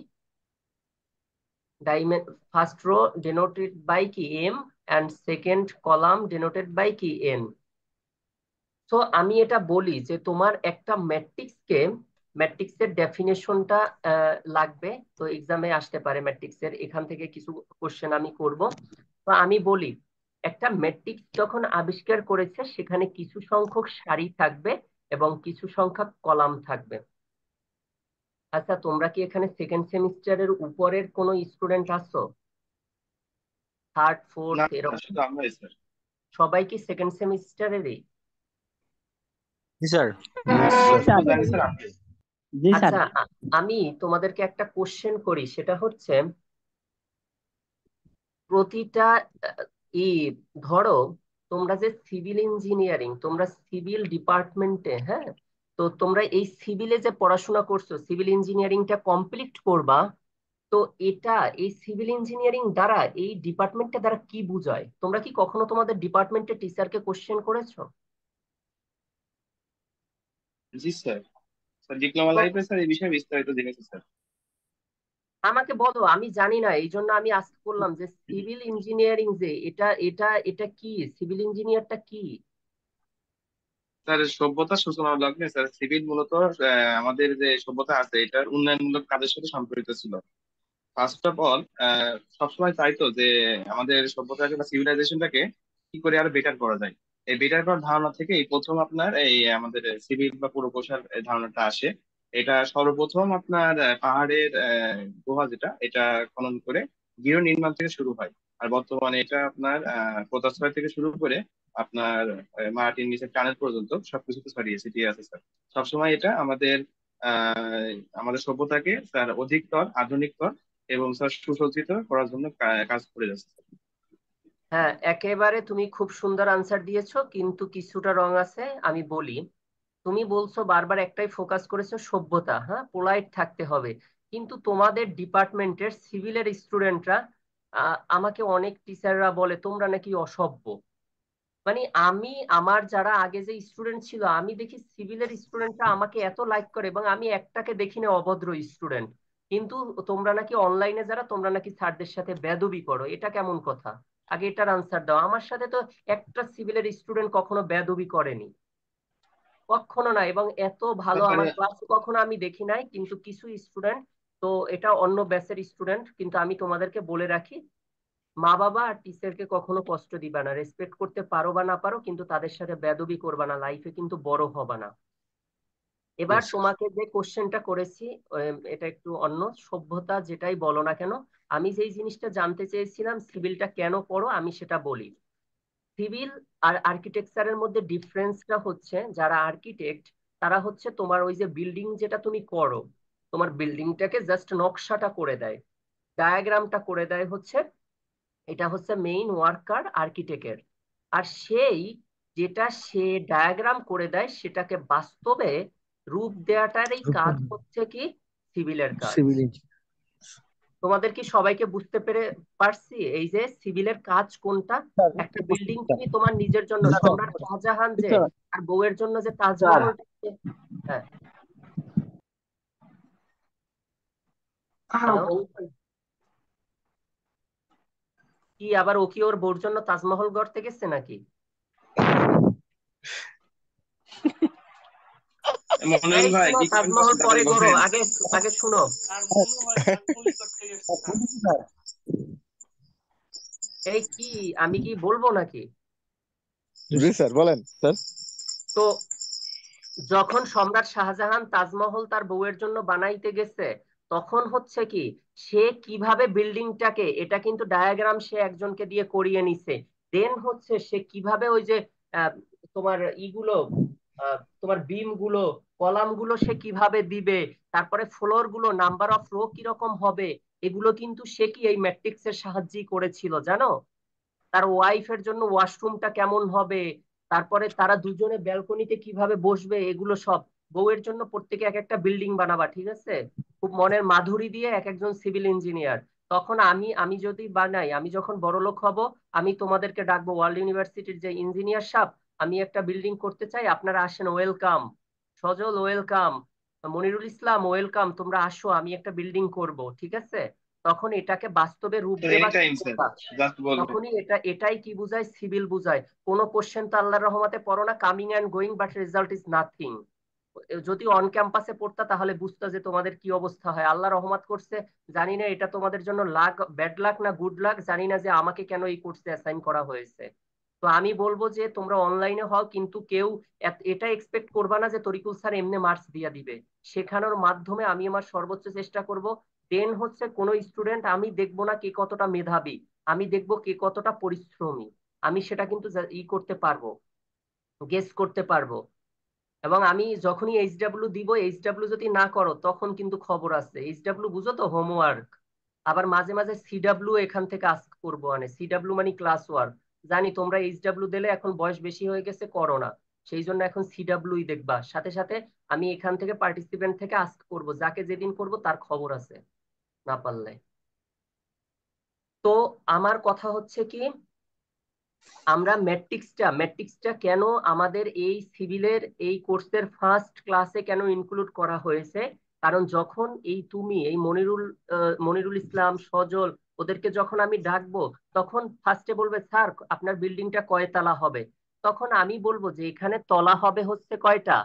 First row denoted by ki m and second column denoted by ki n. So আমি এটা বলি যে তোমার একটা ম্যাট্রিক্সের ডেফিনেশনটা লাগবে, তো এক্সামে আসতে পারে ম্যাট্রিক্সের, এখান থেকে কিছু কোশ্চেন আমি করব। তো আমি বলি, একটা ম্যাট্রিক্স যখন আবিষ্কার করেছে সেখানে কিছু সংখ্যক সারি থাকবে এবং কিছু সংখ্যক কলাম থাকবে। আচ্ছা, তোমরা কি এখানে সেকেন্ড সেমিস্টারের উপরের কোনো স্টুডেন্ট আছো? থার্ড, না ফোর্থ, না, এরকম শুধু আমরাই স্যার। সবাই কি সেকেন্ড সেমিস্টারেরই? জি স্যার। Yes, sir. জানি স্যার আমরাই। জি স্যার। আচ্ছা, আমি তোমাদেরকে একটা কোশ্চেন করি, সেটা হচ্ছে প্রতিটা ই ধরো তোমরা যে সিভিল ইঞ্জিনিয়ারিং, তোমরা সিভিল ডিপার্টমেন্টে, হ্যাঁ, তো তোমরা এই সিভিলে যে পড়াশোনা করছো, সিভিল ইঞ্জিনিয়ারিংটা কমপ্লিট করবা, তো এটা এই সিভিল ইঞ্জিনিয়ারিং দ্বারা এই ডিপার্টমেন্টটা দ্বারা কি বোঝায়? তোমরা কি কখনো তোমাদের ডিপার্টমেন্টের টিচারকে কোশ্চেন করেছো? জি স্যার। স্যার ডিপ্লোমা তো লাইফে স্যার এই বিষয়ে বিস্তারিত জেনেছি স্যার। আমাকে বলো, আমি জানি না, এই জন্য আমি আজকে করলাম যে সিভিল ইঞ্জিনিয়ারিং যে এটা এটা এটা কি, সিভিল ইঞ্জিনিয়ারটা কি? স্যার সভ্যতা সূচনা লগ্নে স্যার সিভিল মূলত আমাদের যে সভ্যতা আছে এটার উন্নয়নমূলক কাজের সাথে সম্পর্কিত ছিল। ফার্স্ট অফ অল সবসময় চাইতো যে আমাদের সভ্যতাকে বা সিভিলাইজেশনটাকে কি করে আরো বেটার করা যায়। এই বেটার করার ধারণা থেকে এই প্রথম আপনার এই আমাদের সিভিল বা পুরকৌশল এই ধারণাটা আসে। এটা সর্বপ্রথম আপনার পাহাড়ের গুহা যেটা এটা খনন করে গৃহ নির্মাণ থেকে শুরু হয়। আর বর্তমানে এটা আপনার পোতাশ্রয় থেকে শুরু করে আপনার মাটির নিচে টানেল পর্যন্ত সবকিছুতে ছড়িয়ে ছিটিয়ে আছে স্যার। সবসময় এটা আমাদের সভ্যতাকে স্যার অধিকতর আধুনিকতর এবং স্যার সুসজ্জিত করার জন্য কাজ করে যাচ্ছে। হ্যাঁ, একেবারে তুমি খুব সুন্দর আনসার দিয়েছো, কিন্তু কিছুটা রং আছে, আমি বলি। তুমি বলছো বারবার একটাই ফোকাস করেছো, সভ্যতা, হ্যাঁ পোলাইট থাকতে হবে, কিন্তু তোমাদের ডিপার্টমেন্টের সিভিলের স্টুডেন্টরা, আমাকে অনেক টিচাররা বলে তোমরা নাকি অসভ্য। মানে আমি, আমার যারা আগে যে স্টুডেন্ট ছিল, আমি দেখি সিভিলের স্টুডেন্টরা আমাকে এত লাইক করে এবং আমি একটাকে দেখি না অভদ্র স্টুডেন্ট। কিন্তু তোমরা নাকি অনলাইনে যারা, তোমরা নাকি স্যারদের সাথে বেয়াদবি করো, এটা কেমন কথা? আগে এটার আনসার দাও। আমার সাথে তো একটা সিভিলের স্টুডেন্ট কখনো বেয়াদবি করেনি, কখনো না, এবং এত ভালো আমার স্যার ক্লাস কখনো আমি দেখি নাই। কিন্তু কিছু স্টুডেন্ট, তো এটা অন্য ব্যাচের স্টুডেন্ট, কিন্তু আমি তোমাদেরকে বলে রাখি, মা বাবা আর টিচারকে কখনো কষ্ট দিবা না, রেসপেক্ট করতে পারো বা না পারো, কিন্তু তাদের সাথে বেয়াদবি করবা না, লাইফে কিন্তু বড় হবা না। এবার তোমাকে যে কোশ্চেনটা করেছি, এটা একটু অন্য, সভ্যতা যেটাই বলো না কেন, আমি যেই জিনিসটা জানতে চেয়েছিলাম সিভিলটা কেন পড়ো, আমি সেটা বলি। সিভিল আর আর্কিটেকচারের মধ্যে ডিফারেন্সটা হচ্ছে, যারা আর্কিটেক্ট তারা হচ্ছে তোমার ওই যে বিল্ডিং যেটা তুমি করো, তোমার বিল্ডিংটাকে জাস্ট নকশাটা করে দেয়, ডায়াগ্রামটা করে দেয়, হচ্ছে এটা হচ্ছে মেইন ওয়ার্কার আর্কিটেক্টের। আর সেই যেটা সে ডায়াগ্রাম করে দেয় সেটাকে বাস্তবে রূপ দেওয়াটারই কাজ হচ্ছে কি সিভিলের কাজ। সিভিল তোমাদের কি সবাইকে বুঝতে পারছি এই যে সিভিলের কাজ কোনটা? একটা বিল্ডিং তুমি তোমার নিজের জন্য, সম্রাট শাহজাহান যে আর বউয়ের জন্য যে তাজমহল, হ্যাঁ হ্যালো, কি আবার ও কি ওর বউর জন্য তাজমহল গড়তে গেছে নাকি? এই মনিরুল ভাই শুনো, কি কমেন্ট তাজমহল করছেন পরে তাড়াতাড়ি করো, বলেন। আগে আগে শুনো। এই কি, আমি কি বলবো নাকি? জি স্যার, বলেন স্যার। তো যখন সম্রাট শাহজাহান তাজমহল তার বউয়ের জন্য বানাইতে গেছে, তখন হচ্ছে কি, সে কিভাবে বিল্ডিংটাকে, এটা কিন্তু ডায়াগ্রাম সে একজনকে দিয়ে করিয়ে নিছে। দেন হচ্ছে সে কিভাবে ওই যে আহ, তোমার ইগুলো, তোমার বিম গুলো, কলাম গুলো সে কিভাবে দিবে, তারপরে ফ্লোর গুলো, নাম্বার অফ রো কিরকম হবে, এগুলো কিন্তু সে কি এই ম্যাট্রিক্স এর সাহায্যেই করেছিল, জানো? তার ওয়াইফের জন্য ওয়াশরুমটা কেমন হবে, তারপরে তারা দুজনে ব্যালকনিতে কিভাবে বসবে, এগুলো সব। বউয়ের জন্য প্রত্যেকে এক একটা বিল্ডিং বানাবা, ঠিক আছে? খুব মনের মাধুরী দিয়ে এক একজন সিভিল ইঞ্জিনিয়ার। তখন আমি আমি যদি বানাই, আমি যখন বড়লোক হব, আমি তোমাদেরকে ডাকবো, ওয়ার্ল্ড ইউনিভার্সিটির যে ইঞ্জিনিয়ার সাহেব, আমি একটা বিল্ডিং করতে চাই, আপনারা আসেন, ওয়েলকাম। সজল ওয়েলকাম, মনিরুল ইসলাম ওয়েলকাম, তোমরা আসো, আমি একটা বিল্ডিং করব, ঠিক আছে? তখন এটাকে বাস্তবে রূপ স্যার দেবা এনি টাইম স্যার, শিখবা। জাস্ট বলবেন। তখনই এটাই কি বুঝায়, সিভিল বুঝায়। কোনো কোশ্চেন তো আল্লাহর রহমতে পড়ো না, coming and going, but result is nothing. যদি অন ক্যাম্পাসে পড়তা তাহলে বুঝতা যে তোমাদের কি অবস্থা হয়। আল্লাহ রহমত করছে, জানি না এটা তোমাদের জন্য লাক, ব্যাড লাক না গুড লাক, জানি না যে আমাকে কেন এই কোর্সে অ্যাসাইন করা হয়েছে। তো আমি বলবো যে তোমরা অনলাইনে হও, কিন্তু কেউ এটা এক্সপেক্ট করবা না যে তরিকুল স্যার এমনি মার্কস দিয়ে দিবে। শেখানোর মাধ্যমে আমি আমার সর্বোচ্চ চেষ্টা করব। দেন হচ্ছে কোন স্টুডেন্ট আমি দেখবো না কে কতটা মেধাবী, আমি দেখবো কে কতটা পরিশ্রমী। আমি সেটা কিন্তু করতে পারবো, গেস করতে পারবো। এবং আমি যখনই এইচডাব্লিউ দিব, এইচডাব্লিউ যদি না করো তখন কিন্তু খবর আছে। এইচডাব্লিউ বুঝো তো, হোমওয়ার্ক। আবার মাঝে মাঝে সিডাব্লিউ এখান থেকে আস্ক করবো, মানে সিডাব্লিউ মানে ক্লাস ওয়ার্ক। জানি তোমরা এইচডাব্লিউ দিলে এখন বয়স বেশি হয়ে গেছে, করো না, সেই জন্য এখন সিডাব্লিউ দেখবা। সাথে সাথে আমি এখান থেকে পার্টিসিপেন্ট থেকে আস্ক করব, যাকে যেদিন করব তার খবর আছে, না পারলে। তো আমার কথা হচ্ছে কি, আমরা ম্যাট্রিক্সটা কেন আমাদের এই সিভিলের এই কোর্সের ফার্স্ট ক্লাসে কেন ইনক্লুড করা হয়েছে, কারণ যখন তুমি এই মনিরুল ইসলাম, সজল, ওদেরকে যখন আমি ডাকবো, তখন ফার্স্টে বলবে স্যার আপনার বিল্ডিংটা কয়তলা হবে। তখন আমি বলবো যে এখানে তলা হবে হচ্ছে কয়টা,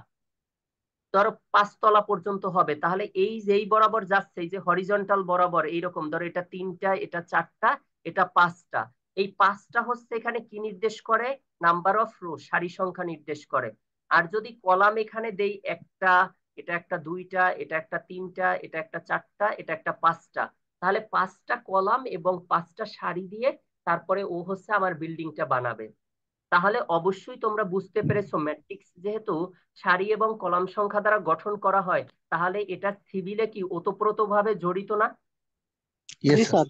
ধরো 5 তলা পর্যন্ত হবে। তাহলে এই যেই বরাবর যাচ্ছে, এই যে হরিজন্টাল বরাবর এইরকম, ধরো এটা 3টা, এটা 4টা, এটা 5টা, এই 5টা হচ্ছে এখানে কি নির্দেশ করে, নাম্বার অফ রো, সারি সংখ্যা নির্দেশ করে। আর যদি কলাম এখানে দেই একটা, এটা একটা 2টা, এটা একটা 3টা, এটা একটা 4টা, এটা একটা 5টা, তাহলে 5টা কলাম এবং 5টা সারি দিয়ে তারপরে ও হচ্ছে আমার বিল্ডিংটা বানাবে। তাহলে অবশ্যই তোমরা বুঝতে পেরেছো ম্যাট্রিক্স যেহেতু সারি এবং কলাম সংখ্যা দ্বারা গঠন করা হয়, তাহলে এটা সিভিলে কি ওতপ্রোতভাবে জড়িত না? Yes, জি sir. স্যার।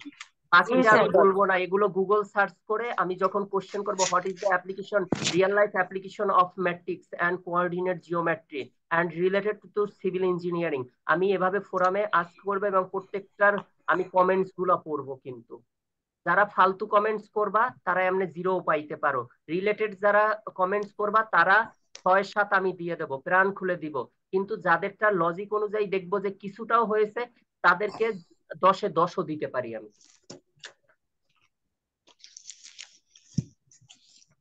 বাকিটা Yes, আমি sir. বলবো না, এগুলো গুগল সার্চ করে আমি যখন কোশ্চেন করবো what is the application, real life application of matrix and coordinate geometry and related to civil engineering, আমি এভাবে ফোরামে আস্ক করবো এবং প্রত্যেকটার আমি কমেন্টস গুলো পড়বো। কিন্তু যারা ফালতু কমেন্টস করবা তারা এমনি 0 পাইতে পারো, রিলেটেড যারা কমেন্টস করবা তারা 6-7 আমি দিয়ে দেবো, প্রাণ খুলে দিব। কিন্তু যাদেরটা লজিক অনুযায়ী দেখবো যে কিছুটাও হয়েছে, তাদেরকে 10-এ 10ও দিতে পারি আমি।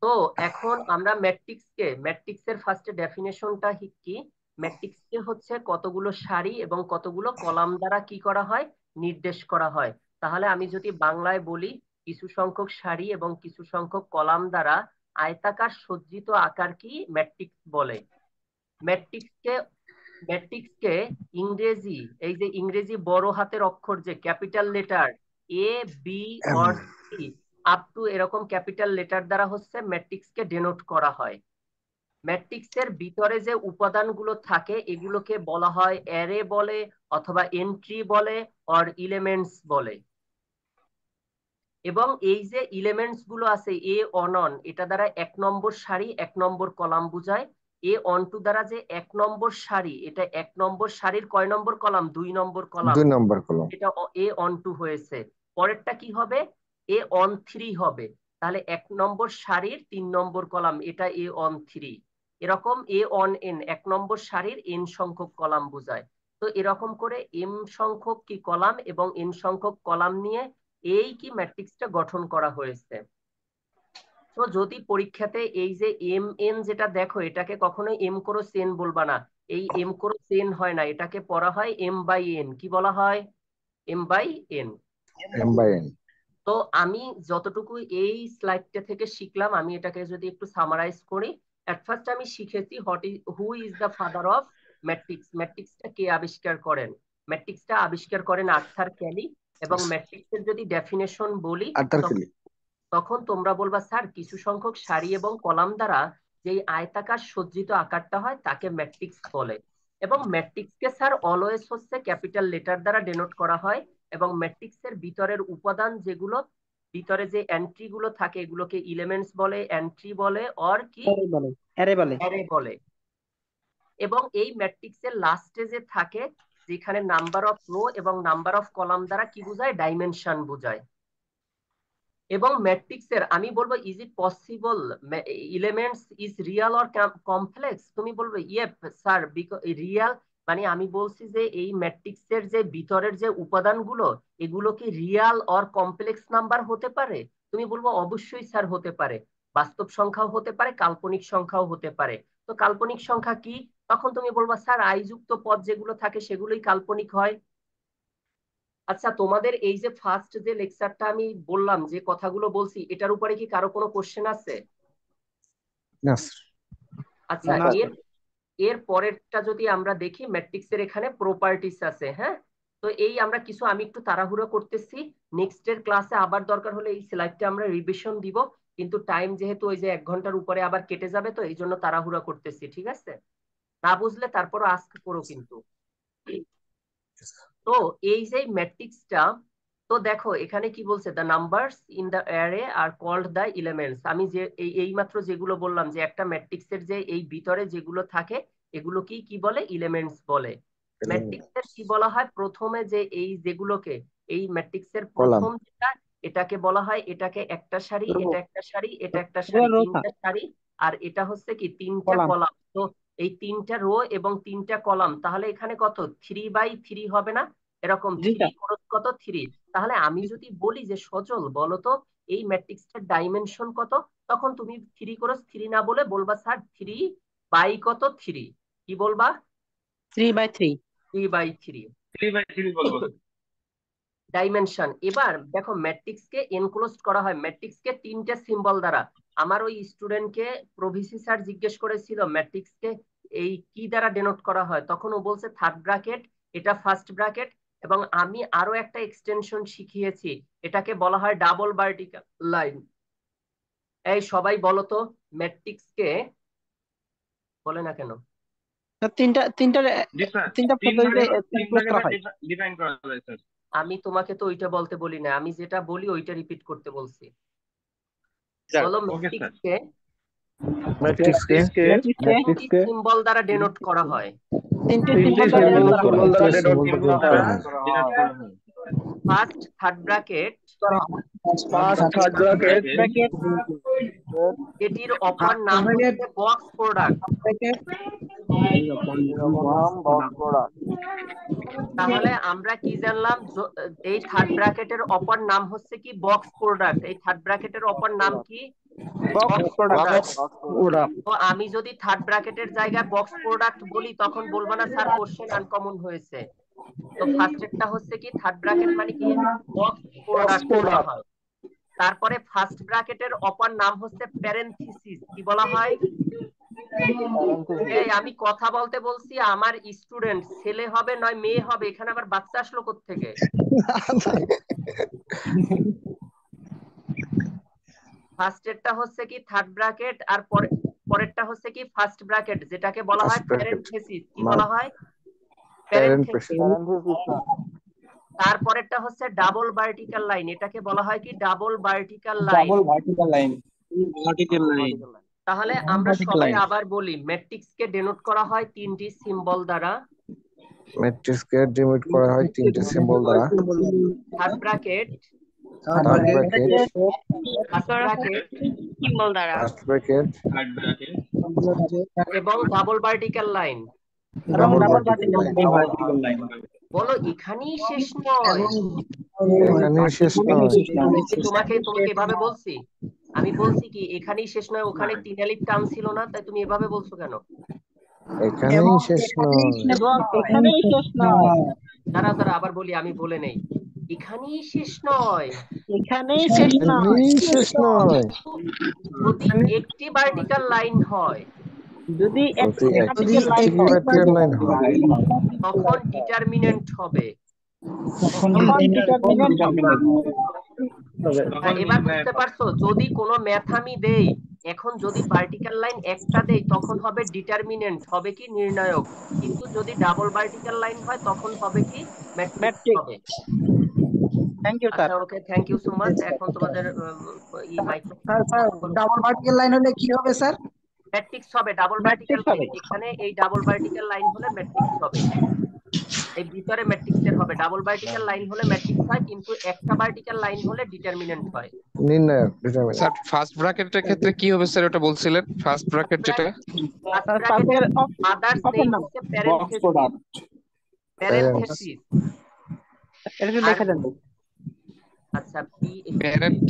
তো এখন আমরা ম্যাট্রিক্সের ফার্স্টে ডেফিনেশনটা কি, ম্যাট্রিক্সকে হচ্ছে কতগুলো সারি এবং কতগুলো কলাম দ্বারা কি করা হয়, নির্দেশ করা হয়। তাহলে আমি যদি বাংলায় বলি, কিছু সংখ্যক সারি এবং কিছু সংখ্যক কলাম দ্বারা আয়তাকার সজ্জিত আকার কি ম্যাট্রিক্স বলে। ম্যাট্রিক্সকে ম্যাট্রিক্সকে ইংরেজি, এই যে ইংরেজি বড় হাতের অক্ষর যে capital letter A, B or C up to এরকম ক্যাপিটাল লেটার দ্বারা হচ্ছে ম্যাট্রিক্সকে ডেনোট করা হয়। ম্যাট্রিক্সের ভিতরে যে উপাদানগুলো থাকে এগুলোকে বলা হয় অ্যারে বলে, অথবা এন্ট্রি বলে, অর এলিমেন্টস বলে। এবং এই যে এলিমেন্টস গুলো আছে এ অনন, এটা দ্বারা 1 নম্বর সারি 1 নম্বর কলাম বুঝায়। এ অন টু দ্বারা যে 1 নম্বর সারি, এটা 1 নম্বর সারির কয় নম্বর কলাম, 2 নম্বর কলাম, 2 নম্বর কলম। এটা এ অন টু হয়েছে। পরেরটা কি হবে, এ অন 3 হবে। তাহলে 1 নম্বর সারির 3 নম্বর কলাম, এটা এ অন 3। এরকম এ অন এন 1 নম্বর সারির এন সংখ্যক কলাম বোঝায়। তো এরকম করে এম সংখ্যক কি কলাম এবং এন সংখ্যক কলাম নিয়ে এই কি ম্যাট্রিক্সটা গঠন করা হয়েছে। তো যদি পরীক্ষাতে এই যে এম এন যেটা দেখো, এটাকে কখনোই এম ক্রস এন বলবা না, এই এম ক্রস এন হয় না, এটাকে পড়া হয় এম বাই এন। কি বলা হয়, এম বাই এন। M/N. তো আমি যতটুকু এই স্লাইডটা থেকে শিখলাম, আমি এটাকে যদি একটু সামারাইজ করি, এট ফার্স্ট আমি শিখেছি who is the father of matrix, ম্যাট্রিক্সটা কে আবিষ্কার করেন। ম্যাট্রিক্সটা আবিষ্কার করেন আর্থার ক্যালি। এবং ম্যাট্রিক্সের যদি ডেফিনেশন বলি, আর্থার তখন কেলি। তখন তোমরা বলবা স্যার কিছু সংখ্যক সারি এবং কলাম দ্বারা যেই আয়তাকার সজ্জিত আকারটা হয় তাকে ম্যাট্রিক্স বলে। এবং ম্যাট্রিক্সকে স্যার অলওয়েজ হচ্ছে ক্যাপিটাল লেটার দ্বারা ডেনোট করা হয়। এবং ম্যাট্রিক্সের ভিতরের উপাদান যেগুলো, ভিতরে যে এন্ট্রি গুলো থাকে এগুলোকে এলিমেন্টস বলে, এন্ট্রি বলে, অর কি অ্যারে বলে। অ্যারে বলে। এবং এই ম্যাট্রিক্সের লাস্টে যে থাকে, যেখানে নাম্বার অফ রো এবং নাম্বার অফ কলাম দ্বারা কি বোঝায়, ডাইমেনশন বোঝায়। এবং ম্যাট্রিক্সের আমি বলবো is it possible elements is Real or complex, তুমি বলবে ইয়েপ স্যার রিয়াল, মানে আমি বলছি যে এই ম্যাট্রিক্সের যে ভিতরের যে উপাদানগুলো এগুলো কি রিয়াল অর কমপ্লেক্স নাম্বার হতে পারে। তুমি বলবো অবশ্যই স্যার হতে পারে, বাস্তব সংখ্যাও হতে পারে, কাল্পনিক সংখ্যাও হতে পারে। তো কাল্পনিক সংখ্যা কি, তখন তুমি বলবা স্যার আই যুক্ত পদ যেগুলো থাকে সেগুলোই কাল্পনিক হয়। আচ্ছা, তোমাদের এই যে ফার্স্ট যে লেকচারটা আমি বললাম, যে কথাগুলো বলছি, এটার উপরে কি কারো কোনো কোশ্চেন আছে? না স্যার। আচ্ছা, না, এর এর পরেরটা যদি আমরা দেখি, ম্যাট্রিক্সের এখানে প্রপার্টিস আছে। হ্যাঁ, তো এই আমরা কিছু, আমি একটু তাড়াহুড়ো করতেছি, নেক্সট এর ক্লাসে আবার দরকার হলে এই স্লাইডটা আমরা রিভিশন দিব। কিন্তু টাইম যেহেতু ওই যে 1 ঘন্টার উপরে আবার কেটে যাবে, তো এই জন্য তাড়াহুড়ো করতেছি, ঠিক আছে? না বুঝলে তারপরও আস্ক করো কিন্তু। তো এই যে ম্যাট্রিক্সটা, তো দেখো এখানে কি বলছে, the numbers in the array are called the elements. আমি যে এই মাত্র যেগুলো বললাম যে একটা ম্যাট্রিক্সের যে এই ভিতরে যেগুলো থাকে এগুলো কি কি বলে, এলিমেন্টস বলে। ম্যাট্রিক্সের কি বলা হয়, প্রথমে যে এই যেগুলোকে, এই ম্যাট্রিক্সের কলাম। প্রথম যেটা এটাকে বলা হয়, এটাকে একটা সারি, এটা একটা সারি, এটা একটা সারি, রো তিনটা সারি, আর এটা হচ্ছে কি তিনটা কলাম। কলাম। তো এই তিনটা রো এবং তিনটা কলাম, তাহলে এখানে কত 3/3 হবে না? এরকম জি 3 স্যার। খরচ কত 3। তাহলে আমি যদি বলি যে সজল বলো তো এই ম্যাট্রিক্সটার ডাইমেনশন কত, তখন তুমি 3 না বলে বলবা স্যার 3 কত 3, কি বলবা? 3/3 3/3 3/3 বলবো। ডাইমেনশন। এবার দেখো ম্যাট্রিক্স কে এনক্লোজ করা হয় ম্যাট্রিক্স কে তিনটা সিম্বল দ্বারা। আমার ওই স্টুডেন্টকে প্রভিসি স্যার জিজ্ঞেস করেছিল ম্যাট্রিক্স কে এই কি দ্বারা ডেনোট করা হয়, তখন ও বলছে থার্ড ব্র্যাকেট, এটা ফার্স্ট ব্র্যাকেট, এবং আমি আরো একটা এক্সটেনশন শিখিয়েছি, এটাকে বলা হয় ডাবল ভার্টিক্যাল লাইন। এই সবাই বলো তো ম্যাট্রিক্স কে বলে না কেন? তিনটা তিনটা জি স্যার, তিনটা তিন পদ্ধতিতে ভাগে ক্যালকুলেট করা হয়। ডিফাইন করা যায় স্যার। আমি তোমাকে তো ওইটা বলতে বলি না, আমি যেটা বলি ওইটা রিপিট করতে বলছি। বলো ওকে স্যার। ম্যাট্রিক্স কে ম্যাট্রিক্সকে তিনটি সিম্বল দ্বারা ডেনোট করা হয়। তিনটে তিনটে সিম্বল দ্বারা symbol denote করা হয়। symbol দ্বারা দ্বারা denote করা হয়। First third bracket first third bracket এটির অপর নাম হচ্ছে বক্স প্রোডাক্ট। তাহলে আমরা কি জানলাম? এই থার্ড ব্র্যাকেটের অপর নাম হচ্ছে কি বক্স প্রোডাক্ট। এই থার্ড ব্র্যাকেটের অপর নাম কি? Box product. তো আমি যদি থার্ড ব্র্যাকেটের জায়গায় বক্স প্রোডাক্ট বলি তখন বলবো না স্যার কোশ্চেন আনকমন হয়েছে। তো ফার্স্টেরটা হচ্ছে কি থার্ড ব্র্যাকেট মানে কি বক্স প্রোডাক্ট বলা হয়। তারপরে ফার্স্ট ব্র্যাকেটের অপর নাম হচ্ছে প্যারেনথিসিস, কি বলা হয়? এই আমি কথা বলতে বলছি, আমার স্টুডেন্ট ছেলে হবে নয় মেয়ে হবে, এখানে আবার বাচ্চা আসলো কোত্থেকে? ফার্স্টেরটা হচ্ছে কি থার্ড ব্র্যাকেট, আর পরেরটা হচ্ছে কি ফার্স্ট ব্র্যাকেট, যেটাকে বলা হয় First bracket, প্যারেনথেসিস। কি বলা হয়? parenthesis, তারপরেরটা হচ্ছে ডাবল ভার্টিক্যাল লাইন, এটাকে বলা হয় কি double vertical line. Vertical line. তাহলে আমরা সবাই আবার বলি ম্যাট্রিক্স কে ডেনোট করা হয় তিনটি সিম্বল দ্বারা। ম্যাট্রিক্সকে ডিনোট করা হয় তিনটি সিম্বল দ্বারা। Third bracket, third bracket, first bracket symbol দ্বারা ফার্স্ট ব্র্যাকেট, থার্ড ব্র্যাকেট এবং double vertical line. Double vertical line. বলো এখানেই শেষ নয়। এখানে শেষ নয়। তোমাকে এভাবে বলছি, আমি বলছি কি এখানেই শেষ নয়, ওখানে তিন আলিফ টান ছিল না, তাই তুমি এভাবে বলছো কেন? এখানেই শেষ নয়। এখানেই শেষ নয়। দাঁড়া আবার বলি, আমি বলে নেই, এখানেই শেষ নয়। এখানেই শেষ নয়। এখানেই শেষ নয়। যদি একটি ভার্টিক্যাল লাইন হয়, যদি যদি একটি vertical line হয়, ভার্টিক্যাল লাইন হয়, তখন ডিটারমিনেন্ট হবে। তখন determinant হবে। এবার বুঝতে পারছো? যদি কোনো ম্যাথ আমি দেই, এখন যদি ভার্টিক্যাল লাইন একটা দেই তখন হবে ডিটারমিনেন্ট, হবে কি নির্ণায়ক। কিন্তু যদি ডাবল ভার্টিক্যাল লাইন হয় তখন হবে কি ম্যাট্রিক্স Matrix. হবে। Thank you sir. আচ্ছা okay, thank you so much. এখন তোমাদের ডাবল ভার্টিক্যাল লাইন হলে কি হবে স্যার? ম্যাট্রিক্স হবে। ডাবল ভার্টিক্যাল লাইন, এখানে এই ডাবল ভার্টিক্যাল লাইন হলে ম্যাট্রিক্স হবে। এই ভিতরে ম্যাট্রিক্সের হবে। ডাবল ভার্টিক্যাল লাইন হলে ম্যাট্রিক্স হয়, কিন্তু একটা ভার্টিক্যাল লাইন হলে ডিটারমিনেন্ট হয়। নির্ণায়ক, ডিটারমিনেন্ট। স্যার ফার্স্ট ব্র্যাকেটের ক্ষেত্রে কি হবে স্যার, ওটা বলছিলেন ফার্স্ট ব্র্যাকেট যেটা? ফার্স্ট ব্র্যাকেটের মাদার্স নেম হচ্ছে প্যারেনথেসিস। প্যারেনথেসিস। এটা একটু লেখা দেন। আচ্ছা পি, প্যারেন্ট,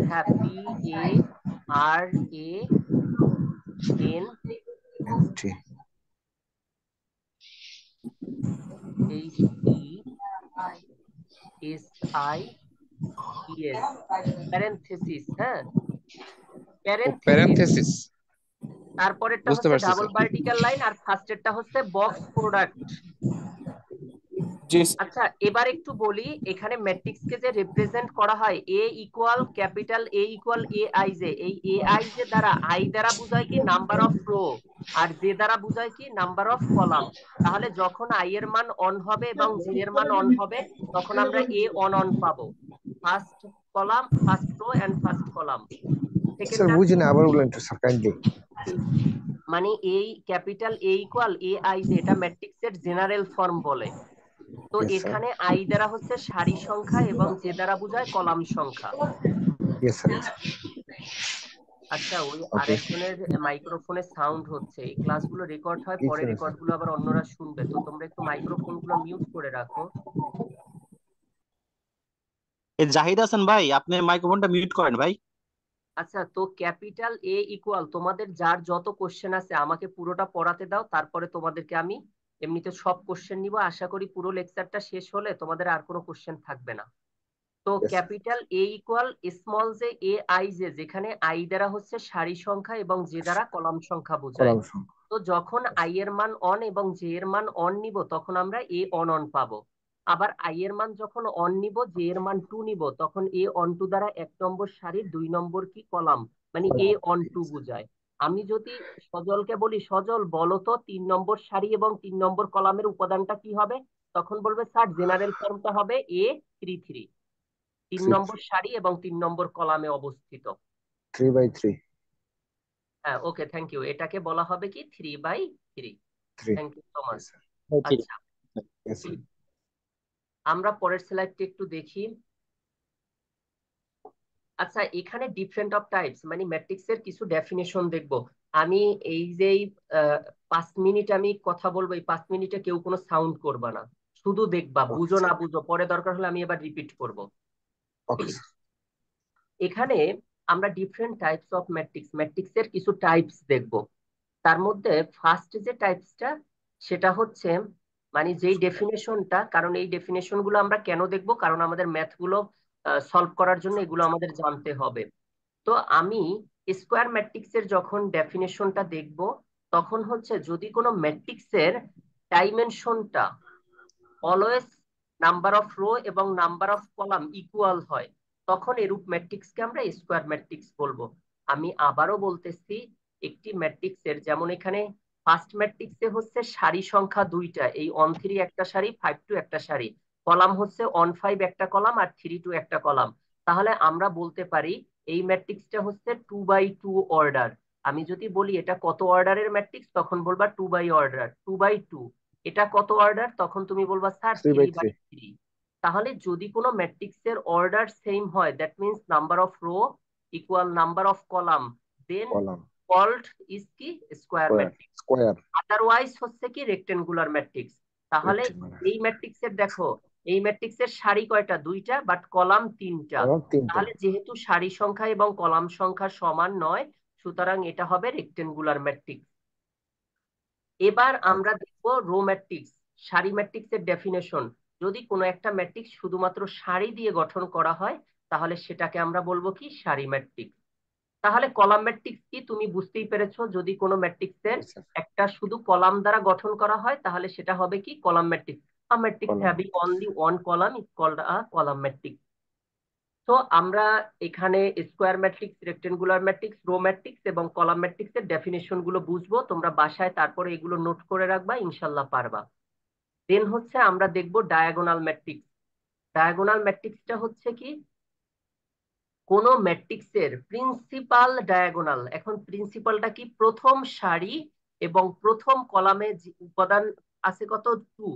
হ্যাঁ PARAN এনটি HESIES প্যারেনথেসিস। হ্যাঁ প্যারেনথেসিস। প্যারেনথেসিস। তারপরেরটা বুঝতে হচ্ছে পারছি ডাবল স্যার। ভার্টিক্যাল লাইন, আর ফার্স্টেরটা হচ্ছে বক্স প্রোডাক্ট। আচ্ছা এবার একটু বলি, এখানে ম্যাট্রিক্স কে যে রিপ্রেজেন্ট করা হয় A equal capital A equal AIJ, এই AIJ দ্বারা I দ্বারা বোঝায় কি নাম্বার অফ রো, আর J দ্বারা বোঝায় কি নাম্বার অফ কলাম। তাহলে যখন I এর মান অন হবে এবং J এর মান অন হবে তখন আমরা A অন পাবো। First column, first row and first column. Sir বুঝি না, আবার বলেন একটু স্যার কাইন্ডলি। মানে এই ক্যাপিটাল A ইকুয়াল AIJ, এটা ম্যাট্রিক্সের জেনারেল ফর্ম বলে। তো Yes, sir. এখানে আই দ্বারা হচ্ছে সারি সংখ্যা এবং যে দ্বারা বোঝায় কলাম সংখ্যা। Yes, sir. আচ্ছা, ওই Okay. আরেকজনের মাইক্রোফোনে সাউন্ড হচ্ছে, এই ক্লাসগুলো রেকর্ড হয়, কি পরে ছিল, রেকর্ড স্যার? গুলো আবার অন্যরা শুনবে, তো তোমরা একটু মাইক্রোফোন গুলো মিউট করে রাখো। জাহিদ হাসান ভাই, আপনি মাইক্রোফোনটা মিউট করেন ভাই। আচ্ছা, তো ক্যাপিটাল এ ইকুয়াল তোমাদের যার যত কোশ্চেন আছে আমাকে পুরোটা পড়াতে দাও, তারপরে তোমাদেরকে আমি এমনিতে সব কোশ্চেন নিব। আশা করি পুরো লেকচারটা শেষ হলে তোমাদের আর কোনো কোশ্চেন থাকবে না। তো Yes, sir. Capital A equal small J A I J, যেখানে আই দ্বারা হচ্ছে সারি সংখ্যা এবং জে দ্বারা কলাম সংখ্যা বোঝায়। কলাম সংখ্যা। তো যখন আই এর মান অন এবং জে এর মান অন নিব তখন আমরা এ অন অন পাবো। আবার আই এর মান যখন অন নিব, জে এর মান টু নিব, তখন এ অন টু দ্বারা 1 নম্বর সারির 2 নম্বর কি কলাম, মানে এ অন টু বোঝায়। আমি যদি সজলকে বলি, সজল বলো তো 3 নম্বর সারি এবং 3 নম্বর কলামের উপাদানটা কি হবে, তখন বলবে স্যার জেনারেল ফর্মটা হবে A33, 3 নম্বর সারি এবং 3 নম্বর কলামে অবস্থিত। 3/3 হ্যাঁ, ওকে, থ্যাংক ইউ। এটাকে বলা হবে কি 3/3। 3 thank you so much. Yes, sir. ঠিক আচ্ছা, Yes, sir. আমরা পরের স্লাইডটি একটু দেখি। আচ্ছা, এখানে ডিফারেন্ট অফ টাইপস মানে ম্যাট্রিক্স এর কিছু ডেফিনেশন দেখব। আমি এই যে 5 মিনিট আমি কথা বলবো, এই 5 মিনিটে কেউ কোনো সাউন্ড করবা না, শুধু দেখবা, Okay, বুঝো না sir. বুঝো পরে দরকার হলে আমি এবার রিপিট করব। Okay, sir. এখানে আমরা different types of matrix, matrix এর কিছু টাইপস দেখব। তার মধ্যে ফার্স্ট যে টাইপসটা সেটা হচ্ছে মানে যেই ডেফিনেশনটা, কারণ এই ডেফিনেশন গুলো আমরা কেন দেখব, কারণ আমাদের ম্যাথ গুলো সলভ করার জন্য এগুলো আমাদের জানতে হবে। তো আমি স্কোয়ার ম্যাট্রিক্স এর যখন ডেফিনেশনটা দেখব, তখন হচ্ছে যদি কোনো ম্যাট্রিক্স এর ডাইমেনশনটা অলওয়েজ নাম্বার অফ রো এবং নাম্বার অফ কলাম ইকুয়াল হয়, তখন এরূপ ম্যাট্রিক্সকে আমরা স্কোয়ার ম্যাট্রিক্স বলবো। আমি আবারও বলতেছি, একটি ম্যাট্রিক্স এর যেমন এখানে ফার্স্ট ম্যাট্রিক্সে হচ্ছে সারি সংখ্যা 2টা, এই অন 3 একটা সারি, 5 2 একটা সারি, কলাম হচ্ছে অন 5 একটা কলাম আর 3 2 একটা কলাম, তাহলে আমরা বলতে পারি এই ম্যাট্রিক্সটা হচ্ছে 2/2 অর্ডার। আমি যদি বলি এটা কত অর্ডারের ম্যাট্রিক্স, তখন বলবা 2/2। এটা কত অর্ডার, তখন তুমি বলবা স্যার 3/3 3/3। তাহলে যদি কোনো ম্যাট্রিক্স এর অর্ডার সেম হয়, that means number of row equal number of column, then column called is কি square square matrix. Square otherwise হচ্ছে কি রেক্টেঙ্গুলার ম্যাট্রিক্স। তাহলে রেক্টেঙ্গুলার এই ম্যাট্রিক্স এর দেখো, এই ম্যাট্রিক্স এর সারি কয়টা, 2টা, বাট কলাম 3টা। কলাম 3টা তাহলে যেহেতু সারি সংখ্যা এবং কলাম সংখ্যা সমান নয়, সুতরাং এটা হবে রেক্টেঙ্গুলার ম্যাট্রিক্স। এবার আমরা দেখবো রো ম্যাট্রিক্স, সারি ম্যাট্রিক্স এর ডেফিনেশন। যদি কোনো একটা ম্যাট্রিক্স শুধুমাত্র সারি দিয়ে গঠন করা হয়, তাহলে সেটাকে আমরা বলবো কি সারি ম্যাট্রিক্স। তাহলে কলাম ম্যাট্রিক্স কি তুমি বুঝতেই পেরেছো, যদি কোনো ম্যাট্রিক্সের Yes, sir. একটা শুধু কলাম দ্বারা গঠন করা হয় তাহলে সেটা হবে কি column matrix. A matrix column having only one column is called a column matrix. তো আমরা এখানে square matrix, rectangular matrix, row matrix এবং কলাম ম্যাট্রিক্স এর ডেফিনেশন গুলো বুঝবো, তোমরা বাসায় তারপরে এগুলো নোট করে রাখবা, ইনশাল্লাহ পারবা। দেন হচ্ছে আমরা দেখবো ডায়াগোনাল ম্যাট্রিক্স। ডায়াগোনাল ম্যাট্রিক্সটা হচ্ছে কি কোন ম্যাট্রিক্সের প্রিন্সিপাল ডায়াগোনাল। এখন প্রিন্সিপালটা কি, প্রথম সারি এবং প্রথম কলামে যে উপাদান আছে কত, 2,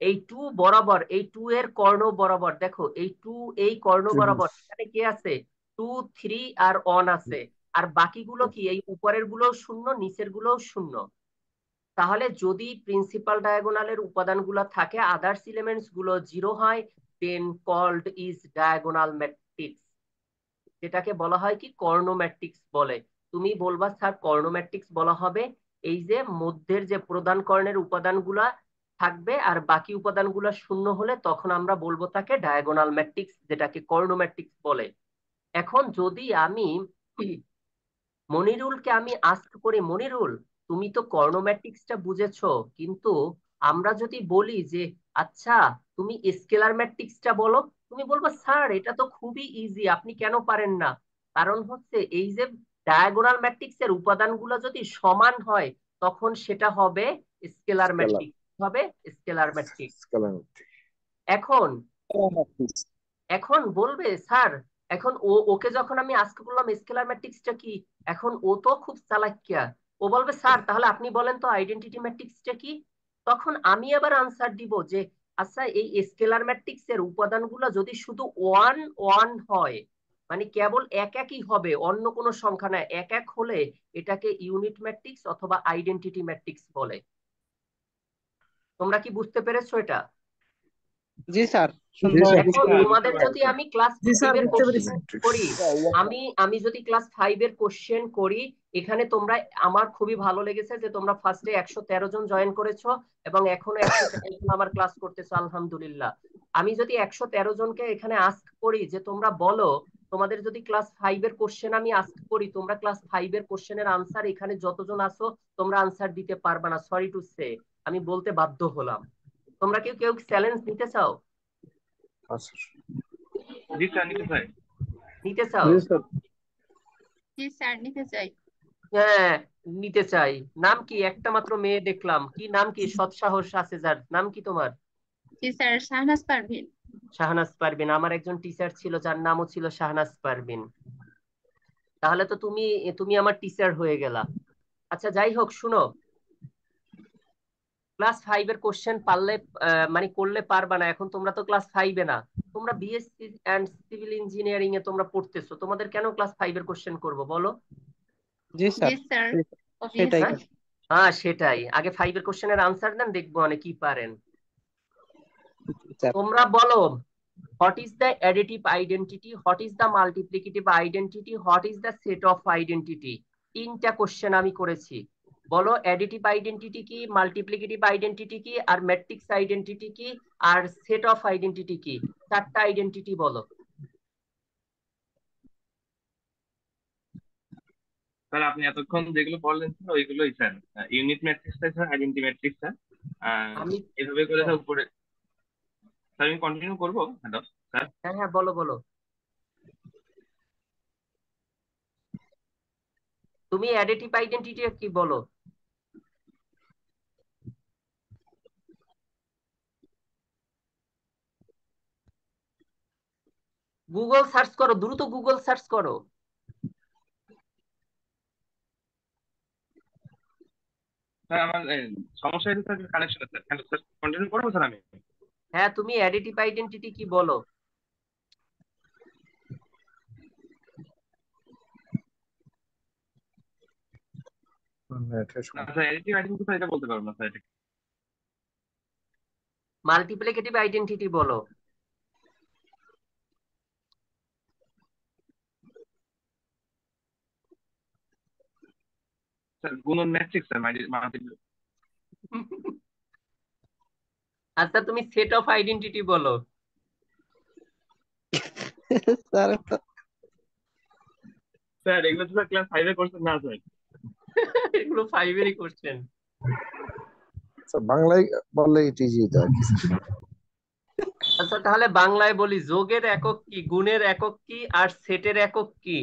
এই 2 বরাবর, এই 2 এর কর্ণ বরাবর, দেখো এই 2 এই কর্ণ বরাবর এখানে কি আছে, 2 3 আর অন আছে, আর বাকিগুলো কি এই উপরের গুলো শূন্য, নিচের গুলো শূন্য। তাহলে যদি প্রিন্সিপাল ডায়াগোনালের উপাদানগুলো থাকে, আদার্স এলিমেন্টস গুলো 0 হয়, দেন কল্ড ইজ ডায়াগোনাল ম্যাট্রিক্স, যেটাকে বলা হয় কি কর্ণ ম্যাট্রিক্স বলে। তুমি বলবা স্যার কর্ণ ম্যাট্রিক্স বলা হবে এই যে মধ্যের যে প্রধান কর্ণের উপাদানগুলা থাকবে আর বাকি উপাদানগুলা শূন্য হলে, তখন আমরা বলবো তাকে ডায়াগোনাল ম্যাট্রিক্স, যেটাকে কর্ণ ম্যাট্রিক্স বলে। এখন যদি আমি মনিরুলকে আমি আস্ক করি, মনিরুল তুমি তো কর্ণ ম্যাট্রিক্সটা বুঝেছো, কিন্তু আমরা যদি বলি যে আচ্ছা তুমি স্কেলার ম্যাট্রিক্সটা বলো, তুমি বলবো স্যার এটা তো খুবই ইজি, আপনি কেন পারেন না। কারণ হচ্ছে এই যে ডায়াগোনাল ম্যাট্রিক্স এর উপাদানগুলো যদি সমান হয়, তখন সেটা হবে স্কেলার স্কেলার ম্যাট্রিক্স, হবে স্কেলার ম্যাট্রিক্স। স্কেলার এখন এখন বলবে স্যার, এখন ওকে যখন আমি আজকে বললাম স্কেলার ম্যাট্রিক্সটা কি, এখন ও তো খুব চালাকিয়া, ও বলবে স্যার তাহলে আপনি বলেন তো আইডেন্টিটি ম্যাট্রিক্সটা কি। তখন আমি আবার আনসার দিব যে আচ্ছা, এই স্কেলার ম্যাট্রিক্স এর উপাদানগুলো যদি শুধু ওয়ান ওয়ান হয়, মানে কেবল এক একই হবে, অন্য কোনো সংখ্যা না, এক এক হলে এটাকে ইউনিট ম্যাট্রিক্স অথবা আইডেন্টিটি ম্যাট্রিক্স বলে। তোমরা কি বুঝতে পেরেছো এটা? জি স্যার, জি সুন্দর। স্যার এখন বুঝতে তোমাদের পারছি যদি স্যার। আমি ক্লাস জি স্যার, 5 এর বুঝতে পেরেছি। কোশ্চেন করি, আমি যদি ক্লাস 5 এর কোশ্চেন করি, এখানে তোমরা, আমার খুবই ভালো লেগেছে যে তোমরা ফার্স্টে 113 জন জয়েন করেছো এবং এখনো 113 জন আমার ক্লাস করতেছো, আলহামদুলিল্লাহ। আমি যদি 113 জনকে এখানে আস্ক করি যে তোমরা বলো, তোমাদের যদি ক্লাস 5 এর কোশ্চেন আমি আস্ক করি, তোমরা ক্লাস 5 এর কোশ্চেনের আনসার এখানে যতজন আছো তোমরা আনসার দিতে পারবে না, সরি টু সে, আমি বলতে বাধ্য হলাম। তোমরা কেউ কেউ চ্যালেঞ্জ নিতে চাও? আচ্ছা জি স্যার, নিতে চাই। নিতে চাও? জি স্যার। জি স্যার, নিতে চাই। হ্যাঁ, নিতে চাই। নাম কি? একটা মাত্র মেয়ে দেখলাম, কি নাম, কি সৎসাহস আছে যার, নাম কি তোমার? জি স্যার, শাহনাজ পারভীন। শাহনাজ পারভিন। আমার একজন টিচার ছিল যার নামও ছিল শাহনাজ পারভিন। তাহলে তো তুমি তুমি আমার টিচার হয়ে গেলা। আচ্ছা যাই হোক, শুনো, ক্লাস 5 এর কোশ্চেন পারলে মানে করলে পারবা না, এখন তোমরা তো ক্লাস 5 এ না, তোমরা বিএসসি এন্ড সিভিল ইঞ্জিনিয়ারিং এ তোমরা পড়তেছো, তোমাদের কেন ক্লাস 5 এর কোশ্চেন করবো বলো? জি স্যার, জি স্যার, সেটাই। হ্যাঁ, হ্যাঁ সেটাই, আগে 5 এর কোশ্চেনের আনসার দেন, দেখবো অনেক কি পারেন। স্যার, তোমরা বলো, what is the additive identity, what is the multiplicative identity, what is the set of identity? তিনটা কোশ্চেন আমি করেছি। বলো অ্যাডিটিভ আইডেন্টিটি কি, মাল্টিপ্লিকেটিভ আইডেন্টিটি কি, আর ম্যাট্রিক্স আইডেন্টিটি কি, আর সেট অফ আইডেন্টিটি কি? চারটা আইডেন্টিটি বলো। স্যার আপনি এতক্ষণ যেগুলো বললেন স্যার ওইগুলোই স্যার, ইউনিট ম্যাট্রিক্সটা স্যার, আইডেন্টি ম্যাট্রিক্সটা আমি এভাবে করে স্যার উপরে। স্যার আমি কন্টিনিউ করবো? Hello sir. হ্যাঁ হ্যাঁ, বলো বলো। তুমি অ্যাডিটিভ আইডেন্টিটি কি বলো? গুগল সার্চ করো, দ্রুত গুগল সার্চ করো। স্যার আমার সমস্যা হয়েছে sir connection. Sir hello sir, continue করবো স্যার আমি? হ্যাঁ, তুমি অ্যাডিটিভ আইডেন্টিটি কি বলো। না স্যার, এডিটিভ আইডেন্টি স্যার এটা বলতে পারবো না স্যার। এটা মাল্টিপ্লিকেটিভ আইডেন্টিটি বলো। স্যার গুণন ম্যাট্রিক্স স্যার, মাল্টিপ্লাই। আচ্ছা, তুমি সেট অফ আইডেন্টিটি বলো। স্যার, স্যার এগুলো তো স্যার ক্লাস 5 এ করছেন না স্যার? এগুলো 5 এরই কোশ্চেন। বাংলায় বললে ইজি তো আর কি। আচ্ছা তাহলে বাংলায় বলি, যোগের একক কি, গুণের একক কি, আর সেটের একক কি?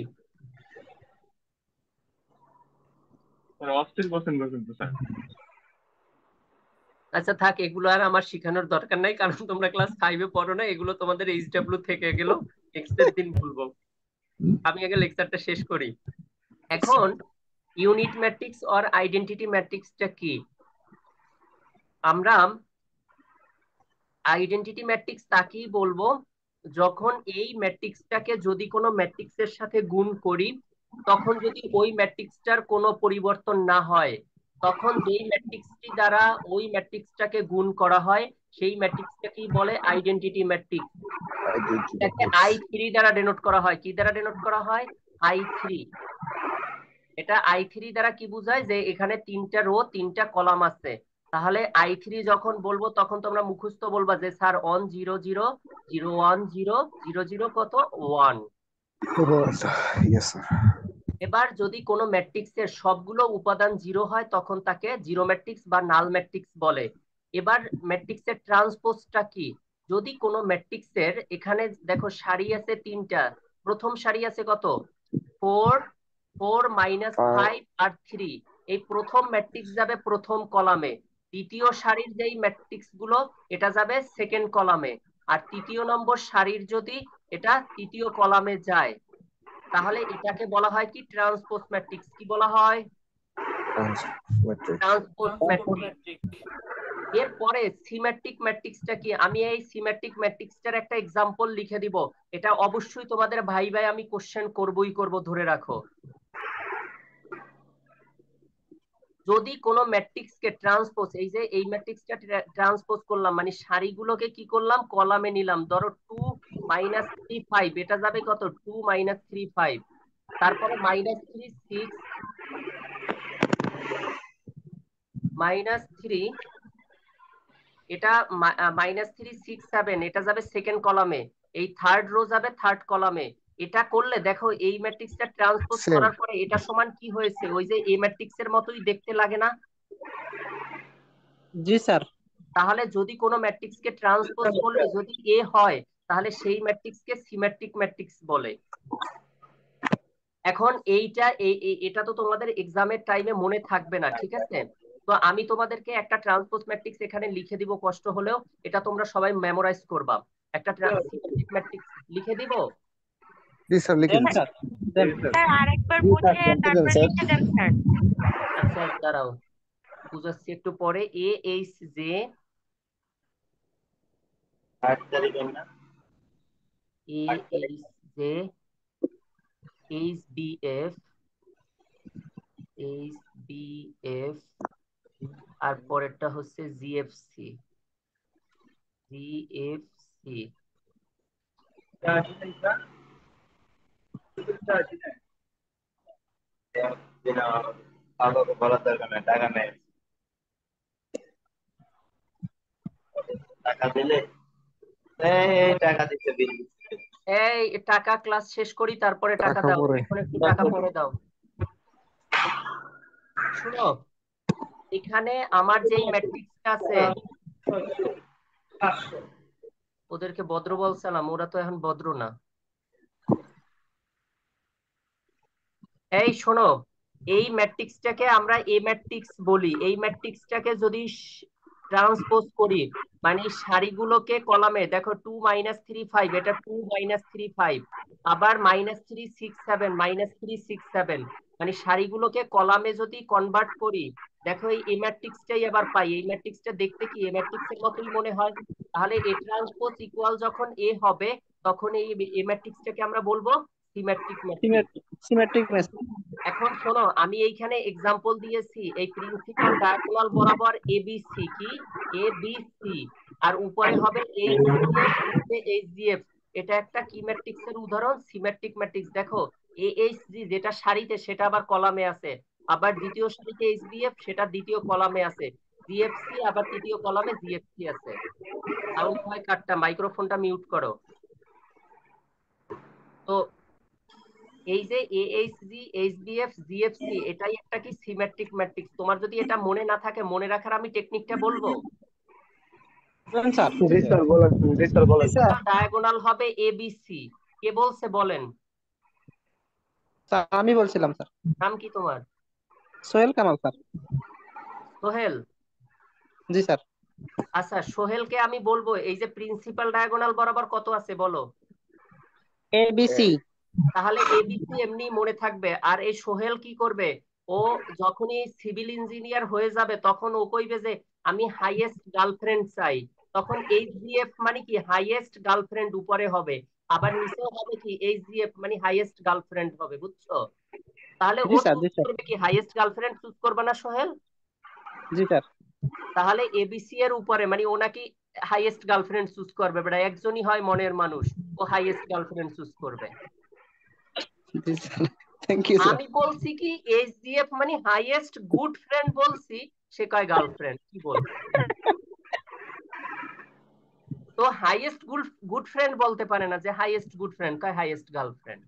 স্যার অস্থির কোশ্চেন করছেন তো স্যার। আচ্ছা থাক, এগুলো আর আমার শেখানোর দরকার নাই, কারণ তোমরা ক্লাস 5 এ পড়ো না, এগুলো তোমাদের এইচডব্লিউ থেকে গেল, নেক্সট এর দিন বলবো। আমি আগে লেকচারটা শেষ করি। এখন ইউনিট ম্যাট্রিক্স আর আইডেন্টিটি ম্যাট্রিক্সটা কি? আমরা আইডেন্টিটি ম্যাট্রিক্স তাকেই বলবো যখন এই ম্যাট্রিক্সটাকে যদি কোনো ম্যাট্রিক্সের সাথে গুণ করি, তখন যদি ওই ম্যাট্রিক্সটার কোনো পরিবর্তন না হয়, তখন যেই ম্যাট্রিক্সটি দ্বারা ওই ম্যাট্রিক্সটাকে গুণ করা হয় সেই ম্যাট্রিক্সটাকেই বলে আইডেন্টিটি ম্যাট্রিক্স। এটাকে I3 দ্বারা ডেনোট করা হয়। কি দ্বারা ডেনোট করা হয়? I3। এটা I3 দ্বারা কি বোঝায়, যে এখানে 3টা রো 3টা কলাম আছে, তাহলে I3 যখন বলবো তখন তোমরা মুখস্থ বলবা যে স্যার 1 0 0 0 1 0 0 0 কত 1। Yes sir. এবার যদি কোনো ম্যাট্রিক্সের সবগুলো উপাদান 0 হয় তখন তাকে জিরো ম্যাট্রিক্স বা নাল ম্যাট্রিক্স বলে। এবার ম্যাট্রিক্সের ট্রান্সপোজটা কি? যদি কোনো ম্যাট্রিক্সের, এখানে দেখো সারি আছে 3টা, প্রথম সারি আছে কত? 4 4 -5 আর 3। এই প্রথম ম্যাট্রিক্স যাবে প্রথম কলামে, দ্বিতীয় সারির যেই ম্যাট্রিক্স গুলো এটা যাবে সেকেন্ড কলামে, আর তৃতীয় নম্বর সারির যদি এটা তৃতীয় কলামে যায়, তাহলে এটাকে বলা হয় কি? Transpose matrix. কি বলা হয়? Transpose matrix. এরপরে সিমেট্রিক ম্যাট্রিক্সটা কি, আমি এই সিমেট্রিক ম্যাট্রিক্সটার একটা এক্সাম্পল লিখে দিব। এটা অবশ্যই তোমাদের ভাই আমি কোশ্চেন করবই করব, ধরে রাখো। যদি কোনো ম্যাট্রিক্সকে ট্রান্সপোজ, এই যে এই ম্যাট্রিক্সটা ট্রান্সপোজ করলাম, মানে সারিগুলোকে কি করলাম, কলামে নিলাম। ধরো 2 -3 5, এটা যাবে কত, 2 -3 5। তারপরে -3 6 -3, এটা -3 6 7, এটা যাবে সেকেন্ড কলামে। এই থার্ড রো যাবে থার্ড কলামে। এটা করলে দেখো এই ম্যাট্রিক্সটা ট্রান্সপোজ সেম। করার পরে এটা সমান কি হয়েছে, ওই যে এই ম্যাট্রিক্সের মতোই দেখতে লাগে না? জি স্যার। তাহলে যদি কোনো ম্যাট্রিক্সকে ট্রান্সপোজ করলে যদি এ হয়, তাহলে সেই ম্যাট্রিক্সকে সিমেট্রিক ম্যাট্রিক্স বলে। এখন এটা তো তোমাদের এক্সামের টাইমে মনে থাকবে না, ঠিক আছে? তো আমি তোমাদেরকে একটা ট্রান্সপোজ ম্যাট্রিক্স এখানে লিখে দিব, কষ্ট হলেও এটা তোমরা সবাই মেমোরাইজ করবা। একটা সিমেট্রিক ম্যাট্রিক্স লিখে দিব। জি স্যার, লিখে দেন দিন। স্যার, দেন। স্যার আরেকবার জি স্যার, বুঝে লিখে দেন তারপর স্যার। লিখে দেন স্যার। আচ্ছা দাঁড়াও, বুঝাচ্ছি একটু পরে। এইচ জে এইচবিএফ আর পরেরটা হচ্ছে জিএফসি। এই টাকা ক্লাস শেষ করি তারপরে টাকা টাকা দাও, পরে। এখন একটু টাকা পরে দাও। শুনো, এখানে আমার যেই ম্যাট্রিক্সটা আছে, ওদেরকে ভদ্র বলছিলাম, ওরা তো এখন ভদ্র না। এই শোনো, এই ম্যাট্রিক্সটাকে আমরা এ ম্যাট্রিক্স বলি। এই ম্যাট্রিক্সটাকে যদি ট্রান্সপোজ করি, মানে সারিগুলোকে কলামে, দেখো 2 -3 5, এটা 2 -3 5, আবার -3 6 7 -3 6 7, মানে সারিগুলোকে কলামে যদি কনভার্ট করি, দেখো এই এ ম্যাট্রিক্সটাই আবার পাই। এই ম্যাট্রিক্সটা দেখতে কি এ ম্যাট্রিক্সের মতোই মনে হয়। তাহলে এ ট্রান্সপোজ ইকুয়াল যখন এ হবে, তখন এই এ ম্যাট্রিক্সটাকে আমরা বলবো সিমেট্রিক ম্যাট্রিক্স। Symmetric matrix. এখন শোনো, আমি এইখানে এক্সাম্পল দিয়েছি, এই প্রিন্সিপাল ডায়াগোনাল বরাবর এবিসি কি, এবিসি, আর উপরে হবে এইচজিএফ, নিচে এইচজিএফ। এটা একটা কি ম্যাট্রিক্স এর উদাহরণ, সিমেট্রিক ম্যাট্রিক্স। দেখো এইচজি যেটা সারিতে সেটা আবার কলামে আছে, আবার দ্বিতীয় সারিতে এইচবিএফ সেটা দ্বিতীয় কলামে আছে, জিএফসি আবার তৃতীয় কলামে জিএফসি আছে। সাউন্ড হয় কাটটা, মাইক্রোফোনটা মিউট করো। তো এই যে এইচজি এইচবিএফ জিএফসি, এটাই একটা কি সিমেট্রিক ম্যাট্রিক্স। তোমার যদি এটা মনে না থাকে, মনে রাখার আমি টেকনিকটা বলবো। দেন স্যার। জি স্যার বলেন, জি স্যার বলেন। ডায়াগোনাল হবে এবিসি। কে বলছে বলেন? স্যার আমি বলছিলাম স্যার। নাম কি তোমার? সোহেল কামাল স্যার। সোহেল? জি স্যার। আচ্ছা, সোহেলকে আমি বলবো এই যে প্রিন্সিপাল ডায়াগোনাল বরাবর কত আছে বলো। এবিসি। তাহলে এবিসি এমনি মনে থাকবে। আর এই সোহেল কি করবে, ও যখনই সিভিল ইঞ্জিনিয়ার হয়ে যাবে তখন ও কইবে যে আমি হাইয়েস্ট গার্লফ্রেন্ড চাই। তখন এইচজিএফ মানে কি হাইয়েস্ট গার্লফ্রেন্ড উপরে হবে, আবার নিচেও হবে কি এইচজিএফ মানে হাইয়েস্ট গার্লফ্রেন্ড হবে, বুঝছো? তাহলে জি ও স্যার, চুজ জি স্যার, করবে কি হাইয়েস্ট গার্লফ্রেন্ড চুজ করবে না সোহেল? জি স্যার। তাহলে এবিসি এর উপরে মানে ও নাকি হাইয়েস্ট গার্লফ্রেন্ড চুজ করবে, বেটা একজনই হয় মনের মানুষ, ও হাইয়েস্ট গার্লফ্রেন্ড চুজ করবে। জি স্যার, থ্যাংক ইউ স্যার। আমি বলছি কি এইচডিএফ মানে হাইয়েস্ট গুড ফ্রেন্ড বলছি, সে কয় গার্লফ্রেন্ড। কি বলবো? তো হাইয়েস্ট গুড ফ্রেন্ড বলতে পারে না, যে হাইয়েস্ট গুড ফ্রেন্ড কয় হাইয়েস্ট গার্লফ্রেন্ড।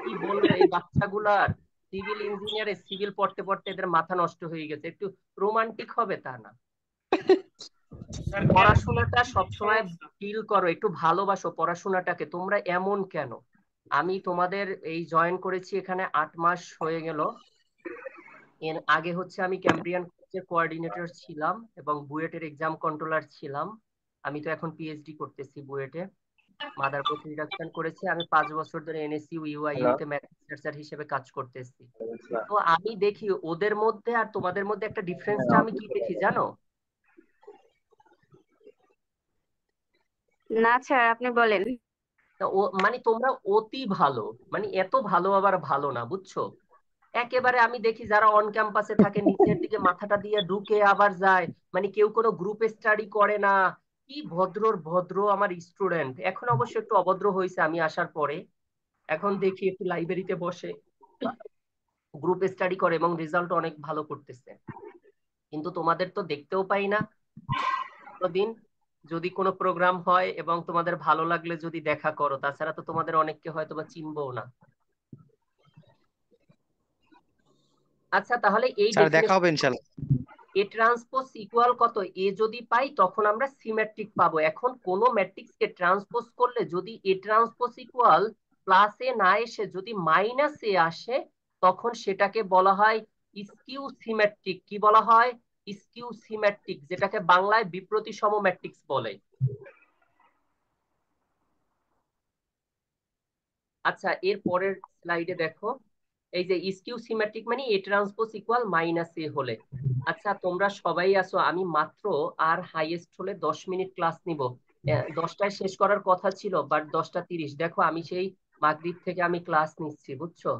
কি বলবো এই বাচ্চাগুলার, সিভিল ইঞ্জিনিয়ারে সিভিল পড়তে পড়তে এদের মাথা নষ্ট হয়ে গেছে। একটু রোমান্টিক হবে তা না। পড়াশোনাটা সবসময় ফিল করো, একটু ভালোবাসো পড়াশোনাটাকে। তোমরা এমন কেন? আমি তোমাদের এই জয়েন করেছি এখানে 8 মাস হয়ে গেল। এর আগে হচ্ছে আমি ক্যাম্ব্রিয়ান কলেজের কোঅর্ডিনেটর ছিলাম এবং বুয়েটের এক্সাম কন্ট্রোলার ছিলাম। আমি তো এখন পিএইচডি করতেছি বুয়েটে, মাদারবোর্ড রিডাকশন করেছি। আমি 5 বছর ধরে এনএসইউ ইউআইইউ তে ম্যাথ রিসার্চার হিসেবে কাজ করতেছি। তো আমি দেখি ওদের মধ্যে আর তোমাদের মধ্যে একটা ডিফারেন্সটা আমি কি দেখি জানো? না স্যার আপনি বলেন। তা ও মানে তোমরা অতি ভালো, মানে এত ভালো আবার ভালো না, বুঝছো? একেবারে আমি দেখি যারা অন ক্যাম্পাসে থাকে নিচের দিকে মাথাটা দিয়ে ঢুকে আবার যায়, মানে কেউ কোনো গ্রুপ স্টাডি করে না। কি ভদ্রর ভদ্র আমার স্টুডেন্ট। এখন অবশ্য একটু অভদ্র হয়েছে আমি আসার পরে, এখন দেখি একটু লাইব্রেরিতে বসে গ্রুপ স্টাডি করে এবং রেজাল্ট অনেক ভালো করতেছে। কিন্তু তোমাদের তো দেখতেও পাই না দিন। যদি কোনো প্রোগ্রাম হয় এবং তোমাদের ভালো লাগলে যদি দেখা করো, তাছাড়া তো তোমাদের অনেককে হয়তো বা চিনবও না। আচ্ছা তাহলে এই স্যার দেখা হবে ইনশাল্লাহ। এ ট্রান্সপোজ ইকুয়াল কত, এ যদি পাই তখন আমরা সিমেট্রিক পাবো। এখন কোন ম্যাট্রিক্স কে ট্রান্সপোজ করলে যদি এ ট্রান্সপোজ ইকুয়াল প্লাস এ না এসে যদি মাইনাস এ আসে, তখন সেটাকে বলা হয় স্কিউ সিমেট্রিক। কি বলা হয়? স্কিউ সিমেট্রিক, যেটাকে বাংলায় বিপ্রতিসম ম্যাট্রিক্স বলে। আচ্ছা এর পরের স্লাইডে দেখো, এই যে স্কিউ সিমেট্রিক মানে এ ট্রান্সপোজ ইকুয়াল মাইনাস এ হলে। আচ্ছা তোমরা সবাই আসো, আমি মাত্র আর হাইয়েস্ট হলে 10 মিনিট ক্লাস নিব। 10টায় শেষ করার কথা ছিল, বাট 10টা 30। দেখো আমি সেই মাগরিব থেকে আমি ক্লাস নিচ্ছি, বুঝছো?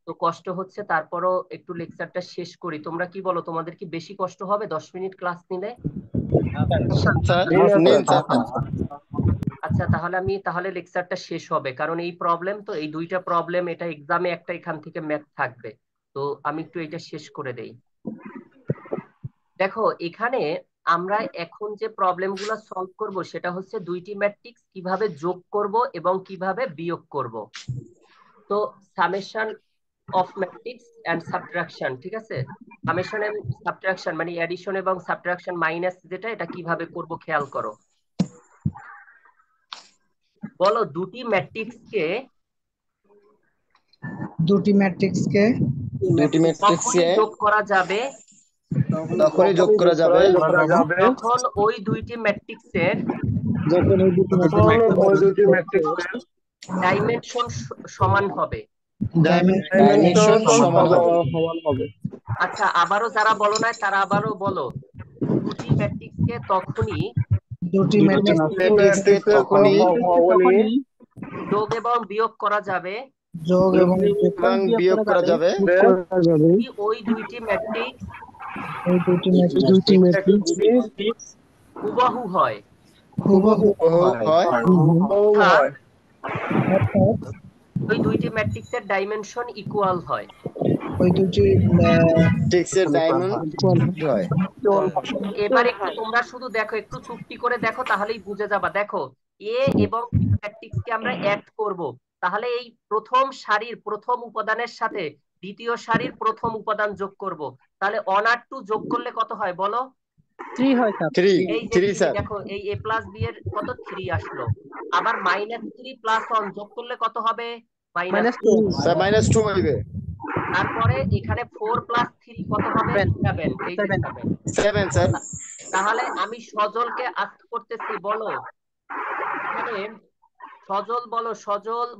তো কষ্ট হচ্ছে, তারপরও একটু লেকচারটা শেষ করি। তোমরা কি বলো, তোমাদের কি বেশি কষ্ট হবে 10 মিনিট ক্লাস নিলে? স্যার নিন স্যার। আচ্ছা তাহলে লেকচারটা শেষ হবে, কারণ এই প্রবলেম তো, এই দুইটা প্রবলেম, এটা এক্সামে একটা এখান থেকে ম্যাথ থাকবে। তো আমি একটু এটা শেষ করে দেই। দেখো এখানে আমরা এখন যে প্রবলেমগুলো সলভ করব সেটা হচ্ছে দুইটি ম্যাট্রিক্স কিভাবে যোগ করব এবং কিভাবে বিয়োগ করব। তো summation of matrix and subtraction, ঠিক আছে? সামেশন এন্ড সাবট্রাকশন মানে এডিশন এবং সাবট্রাকশন মাইনাস যেটা, এটা কিভাবে করব খেয়াল করো। বলো দুটি ম্যাট্রিক্সকে দুটি ম্যাট্রিক্সকে তখনই যোগ করা যাবে তখনই যোগ করা যাবে যখন ওই দুইটি ম্যাট্রিক্সের যখন ওই দুটি ম্যাট্রিক্সের ডাইমেনশন সমান হবে। ডাইমেনশন সমান হবে। আচ্ছা আবারও যারা বলো না তারা আবারও বলো, দুটি ম্যাট্রিক্সকে তখনই যোগ এবং বিয়োগ করা যাবে ওই দুইটি ম্যাট্রিক্স হুবহু হয়। ওই দুইটি ম্যাট্রিক্সের ডাইমেনশন ইকুয়াল হয়। এবার একটু তোমরা শুধু দেখো, একটু চুক্তি করে দেখো তাহলেই বুঝে যাবা। দেখো এ এবং ম্যাট্রিক্সকে আমরা অ্যাড করব, তাহলে এই প্রথম সারির প্রথম উপাদানের সাথে দ্বিতীয় সারির প্রথম উপাদান যোগ করব। তাহলে 1 আর 2 যোগ করলে কত হয় বলো? 3 হয় স্যার। এই যে 3, দেখো এই a প্লাস b এর কত 3 আসলো। আবার -3 প্লাস 1 যোগ করলে কত হবে? -2। স্যার -2 হইবে। তারপরে এখানে 4 প্লাস 3 কত হবে? 7। এই যে 7 স্যার। তাহলে আমি সজলকে আস্ক করতেছি, বলো এখানে সজল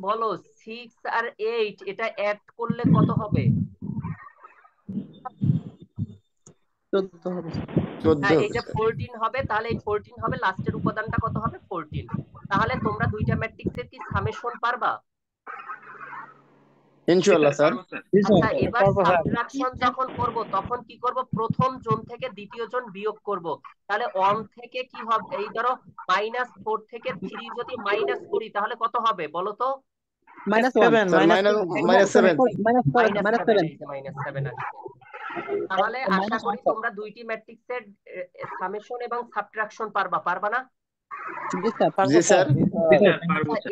বলো 6 আর 8 এটা অ্যাড করলে কত হবে? 14 হবে। হ্যাঁ এই যে 14 হবে, তাহলে এই 14 হবে, লাস্টের উপাদানটা কত হবে? 14। তাহলে তোমরা দুইটা ম্যাট্রিক্সের কি সামেশন পারবা? ইনশাআল্লাহ স্যার। আচ্ছা এবার সাবট্রাকশন যখন করব তখন কি করব? প্রথম জন থেকে দ্বিতীয় জন বিয়োগ করব। তাহলে 1 থেকে কি হবে? এই ধরো -4 থেকে 3 যদি মাইনাস করি তাহলে কত হবে বলো তো? -7 তাহলে আশা করি তোমরা দুইটি ম্যাট্রিক্সের সামেশন এবং সাবট্রাকশন পারবা না? জি স্যার।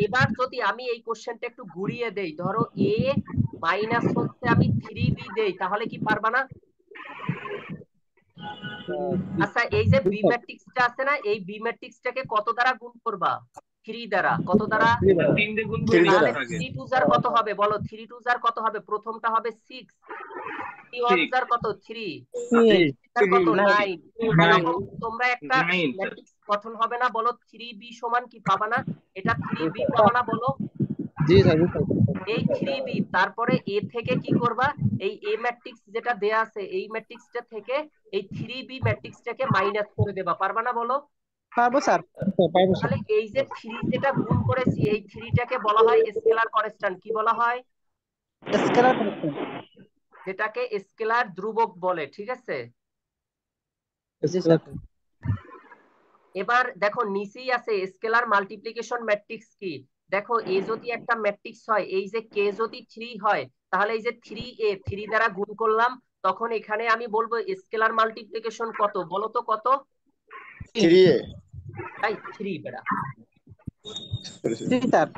এবার যদি আমি এই কোশ্চেনটা একটু ঘুরিয়ে দেই, ধরো a মাইনাস হচ্ছে আমি 3b দেই, তাহলে কি পারবা না? আচ্ছা এই যে বি ম্যাট্রিক্সটা আছে না, এই বি ম্যাট্রিক্সটাকে কত দ্বারা গুণ করবা? 3 দ্বারা। কত দ্বারা? 3 দিয়ে গুণ তাহলে করে 3 টু জার কত হবে বলো? 3 টু জার কত হবে? প্রথমটা হবে 6, 3 ওয়ান জার কত? 3, 3 জার কত? 9। এরকম তোমরা একটা ম্যাট্রিক্স গঠন হবে না বলো? 3b সমান কি পাবা না? এটা 3b পাবা না বলো? জি স্যার। এই 3b তারপরে a থেকে কি করবা? এই a ম্যাট্রিক্স যেটা দেয়া আছে এই ম্যাট্রিক্সটা থেকে এই 3b ম্যাট্রিক্সটাকে মাইনাস করে দেবা, পারবা না বলো? পারবো স্যার। পারবো স্যার। তাহলে এই যে থ্রি যেটা গুণ করেছি এই থ্রিটাকে বলা হয় স্কেলার কনস্ট্যান্ট। কি বলা হয়? Scalar constant. যেটাকে স্কেলার ধ্রুবক বলে, ঠিক আছে? জি স্যার। এবার দেখো নিচেই আছে স্কেলার মাল্টিপ্লিকেশন ম্যাট্রিক্স কি। দেখো এ যদি একটা ম্যাট্রিক্স হয়, এই যে কে যদি 3 হয়, তাহলে এই যে 3a 3 দ্বারা গুণ করলাম, তখন এখানে আমি বলবো স্কেলার মাল্টিপ্লিকেশন কত, বলো তো কত? 3a। তাই 3 বেড়া জি স্যার।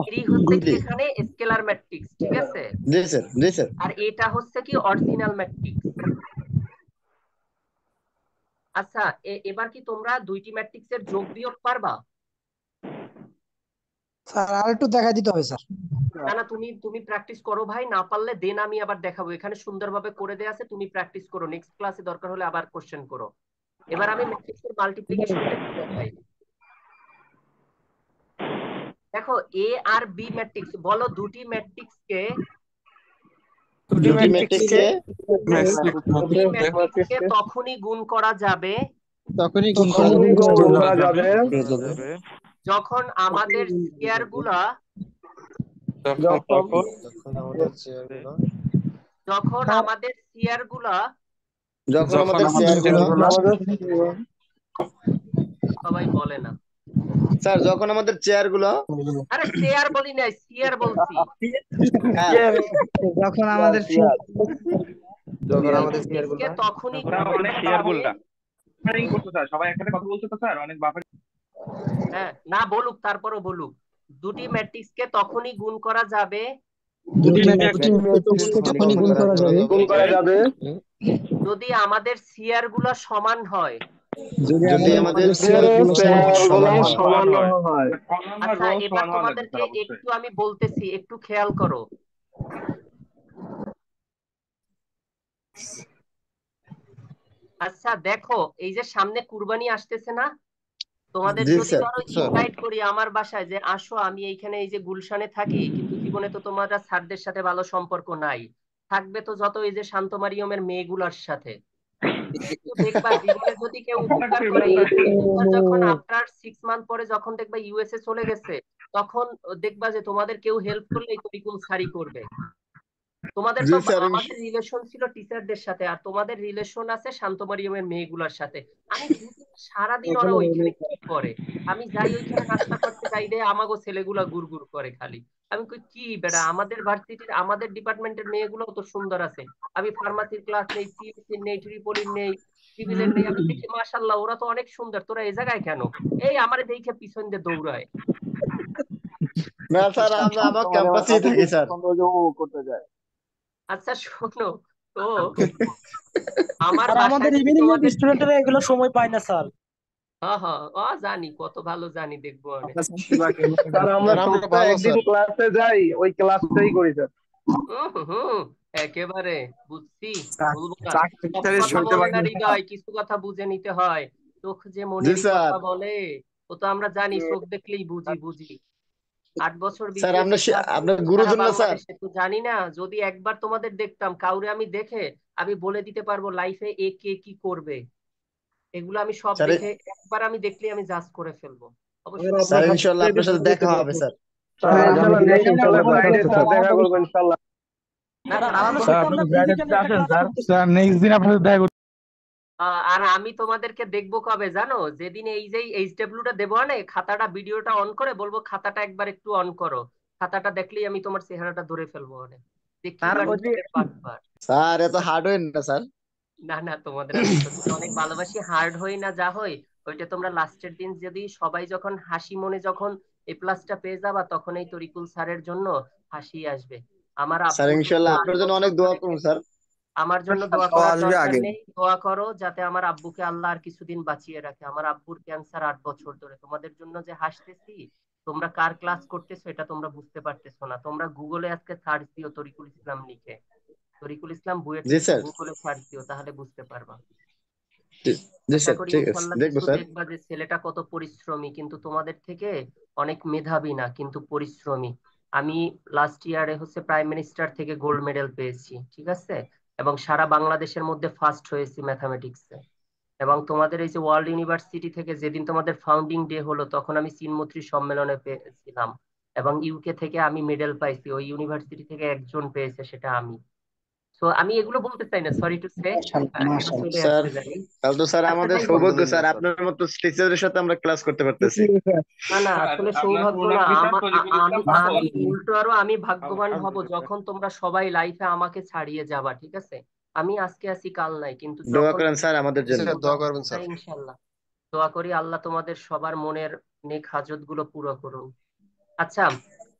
3 হচ্ছে কি জি এখানে স্কেলার ম্যাট্রিক্স, ঠিক আছে? জি স্যার, জি স্যার। আর এটা হচ্ছে কি অরিজিনাল ম্যাট্রিক্স। আচ্ছা এবার কি তোমরা দুইটি ম্যাট্রিক্সের যোগ বিয়োগ পারবা? স্যার আর একটু দেখা দিতে হবে স্যার। না না, তুমি তুমি প্র্যাকটিস করো ভাই, না পারলে দেন আমি আবার দেখাবো, এখানে সুন্দরভাবে করে দেয়া আছে, তুমি প্র্যাকটিস করো, নেক্সট ক্লাসে দরকার হলে আবার কোশ্চেন করো। এবার আমি ম্যাট্রিক্সের মাল্টিপ্লিকেশনটা কি দেখাই। দেখো এ আর বি ম্যাট্রিক্স, বলো দুটি ম্যাট্রিক্সকে দুটি ম্যাট্রিক্সকে তখনই গুণ করা যাবে তখনই গুণ করা যাবে যখন আমাদের স্কয়ার গুলা যখন আমাদের স্কয়ার গুলা যখন আমাদের চেয়ারগুলো সবাই বলে না স্যার, যখন আমাদের চেয়ারগুলো আরে চেয়ার বলি না, স্কয়ার বলছি। যখন আমাদের ম্যাট্রিক্সকে তখনই অনেক শেয়ার গুলা করতে স্যার, সবাই একসাথে কথা বলছে তো স্যার, অনেক বাফার। হ্যাঁ না বলুক, তারপরও বলুক। দুটি ম্যাট্রিক্সকে তখনই গুণ করা যাবে তখনই গুণ করা যাবে যদি আমাদের সিআর গুলা সমান হয়। যদি আমাদের সমান হয়। আচ্ছা এবার তোমাদেরকে একটু আমি বলতেছি, একটু খেয়াল করো। আচ্ছা দেখো এই যে সামনে কুরবানি আসতেছে না, তোমাদের জি যদি স্যার, ধরো ইনভাইট করি আমার বাসায় যে আসো, আমি এইখানে এই যে গুলশানে থাকি, কিন্তু জীবনে তো তোমরা স্যারদের সাথে ভালো সম্পর্ক নাই, থাকবে তো যত এই যে শান্ত মারিয়মের মেয়েগুলার সাথে। কিন্তু দেখবা জীবনে যদি কেউ উপকার করে, যখন আফটার 6 মান্থ পরে যখন দেখবা ইউএসএ চলে গেছে, তখন দেখবা যে তোমাদের কেউ হেল্প করলে তরিকুল সারি করবে। তোমাদের জি তো স্যার। আমাদের রিলেশন ছিল টিচারদের সাথে, আর তোমাদের রিলেশন আছে শান্ত মারিয়মের মেয়েগুলার সাথে। আমি বুঝি না সারাদিন ওরা ওইখানে কি করে। আমি যাই ওইখানে নাস্তা করতে যাই রে, আমাগো ছেলেগুলা গুড়গুড় করে খালি। আমি কই কি বেটা, আমাদের ভার্সিটির আমাদের ডিপার্টমেন্টের মেয়েগুলো তো সুন্দর আছে। আমি ফার্মাসির ক্লাস নেই, সিএসসি নেই, ট্রিপলির নেই, সিভিলের নেই, আমি দেখি মাশাআল্লাহ ওরা তো অনেক সুন্দর, তোরা এই জায়গায় কেন? এই আমারে দেখে পিছন দিয়ে দৌড়ায়। না স্যার, আমরা আমার ক্যাম্পাসেই থাকি স্যার। আচ্ছা শোনো তো, আমার আর আমাদের বাসায় যদি ইভিনিং তোমাদের স্টুডেন্টরা এগুলো সময় পায় না স্যার। হ্যাঁ হ্যাঁ জানি, কত ভালো জানি, দেখবো অনেক। স্যার আমরা স্যার, আমরা সপ্তাহে ভালো একদিন স্যার। ক্লাসে যাই, ওই ক্লাসটাই করি স্যার। হুম একেবারে বুঝছি, বলবো না। সব কথা বলে না হৃদয়, কিছু কথা বুঝে নিতে হয়। চোখ যে জি মনের স্যার। কথা বলে, ও তো আমরা জানি, চোখ দেখলেই বুঝি। 8 বছর স্যার, বিসিএস এ ক্লাস আপনার করেছি সারা গুরুজন না স্যার? বাংলাদেশে, তো জানি না। যদি একবার তোমাদের দেখতাম কাউরে আমি দেখে, আমি বলে দিতে পারবো লাইফে এ কে কি করবে। এগুলো আমি সব স্যার, দেখে একবার আমি দেখলে আমি জাজ করে ফেলবো। অবশ্য স্যার ইনশাল্লাহ আপনার সাথে দেখা হবে স্যার। দেখা করবো ইনশাআল্লাহ। না না স্যার নেক্সট দিন আপনার সাথে দেখা করব। আর আমি তোমাদেরকে দেখবো কবে জানো? যেদিন এই যে এইচডব্লিউটা দেবো না, খাতাটা ভিডিওটা অন করে বলবো খাতাটা একবার একটু অন করো, খাতাটা দেখলেই আমি তোমার চেহারাটা ধরে ফেলবো অনেক। স্যার এত হার্ড হইন না স্যার। না না, তোমাদের আমি সত্যি অনেক ভালোবাসি, হার্ড হই না যা হই, ওইটা তোমরা লাস্টের দিন যদি সবাই যখন হাসি মনে যখন এ প্লাসটা পেয়ে যাবা, তখন এই তরিকুল স্যারের জন্য হাসি আসবে। আমার স্যার আব্বুর জন্য ইনশাল্লাহ 8 আপনার জন্য বছর অনেক দোয়া ধরে করুন স্যার। আমার জন্য দোয়া করার দরকার নেই, দোয়া করো যাতে আমার আব্বুকে আল্লাহ আর কিছুদিন বাঁচিয়ে রাখে। আমার আব্বুর ক্যান্সার 8 বছর ধরে। তোমাদের জন্য যে হাসতেছি, তোমরা কার ক্লাস করতেছো এটা তোমরা বুঝতে পারতেছো না। তোমরা গুগলে আজকে সার্চ দিও তরিকুল ইসলাম লিখে, তরিকুল ইসলাম বুয়েট জি লিখে স্যার। গুগলে সার্চ দিও, তাহলে বুঝতে পারবা। জি আশা স্যার, করি ঠিক আছে, ইনশাল্লাহ দেখবো কিছু স্যার। দেখবা যে ছেলেটা কত পরিশ্রমী, কিন্তু তোমাদের থেকে অনেক মেধাবী না, কিন্তু পরিশ্রমী। আমি লাস্ট ইয়ারে হচ্ছে প্রাইম মিনিস্টার থেকে গোল্ড মেডেল পেয়েছি, ঠিক আছে, এবং সারা বাংলাদেশের মধ্যে ফার্স্ট হয়েছি ম্যাথামেটিক্সে। এবং তোমাদের এই যে ওয়ার্ল্ড ইউনিভার্সিটি থেকে যেদিন তোমাদের ফাউন্ডিং ডে হলো তখন আমি চিনমৈত্রী সম্মেলনে পেয়েছিলাম, এবং ইউকে থেকে আমি মেডেল পাইছি, ওই ইউনিভার্সিটি থেকে একজন পেয়েছে, সেটা আমি। তো আমি এগুলো বলতে চাই না, সরি টু সে, এটা চলে স্যার আসছে জানি। তাহলে তো স্যার আচ্ছা আমাদের যাই হোক, সৌভাগ্য স্যার আপনার মতো টিচারের সাথে আমরা ক্লাস করতে পারতেছি। না না স্যার আসলে আপনার সৌভাগ্য পুরো না, নাম কি স্যার? আমি তরিকুল আমি ইসলাম পাগল? আমি উল্টো আরো আমি ভাগ্যবান হব যখন তোমরা সবাই লাইফে আমাকে ছাড়িয়ে যাবা, ঠিক আছে? আমি আজকে আছি কাল নাই, কিন্তু দোয়া যখন করেন স্যার আমাদের জন্য। হ্যাঁ, ইনশাল্লাহ দোয়া করি আল্লাহ তোমাদের সবার মনের নেক হাজত গুলো পুরো করুন। আচ্ছা,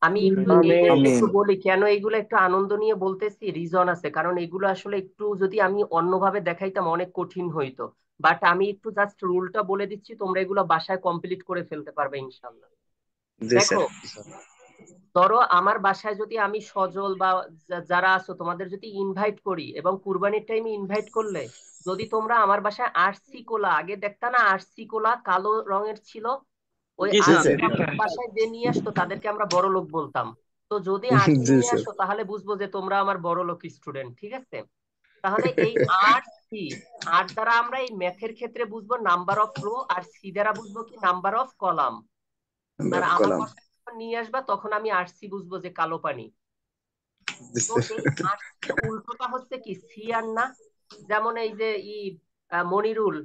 আমি একটু এইগুলো একটু বলি কেন এইগুলো একটু আনন্দ নিয়ে বলতেছি, রিজন আছে, কারণ এগুলো আসলে একটু যদি আমি অন্যভাবে দেখাইতাম অনেক কঠিন হইতো, বাট আমি একটু জাস্ট রুলটা বলে দিচ্ছি, তোমরা এগুলো বাসায় কমপ্লিট করে ফেলতে পারবে ইনশাল্লাহ। জি দেখো, স্যার। ধরো আমার বাসায় যদি আমি সজল বা যারা আছো তোমাদের যদি ইনভাইট করি, এবং কুরবানির টাইমে ইনভাইট করলে যদি তোমরা আমার বাসায় আরসি কোলা, আগে দেখতা না আরসি কোলা কালো রঙের ছিল, ওই জি জি স্যার। স্যার। আরসি বাসায় যে নিয়ে আসতো তাদেরকে আমরা বড় লোক বলতাম। তো যদি আরসি জি নিয়ে স্যার। আসো তাহলে বুঝবো যে তোমরা আমার বড় লোক স্টুডেন্ট, ঠিক আছে? তাহলে এই আর সি, আর দ্বারা আমরা এই ম্যাথের ক্ষেত্রে বুঝবো নাম্বার অফ রো, আর সি দ্বারা বুঝবো কি নাম্বার অফ কলাম। আর আমার কলাম। বাসায় যখন নিয়ে আসবা তখন আমি আরসি বুঝবো যে কালো পানি। জি তো স্যার। এই আরসির উল্টোটা হচ্ছে কি সি আর না, যেমন এই যে মনিরুল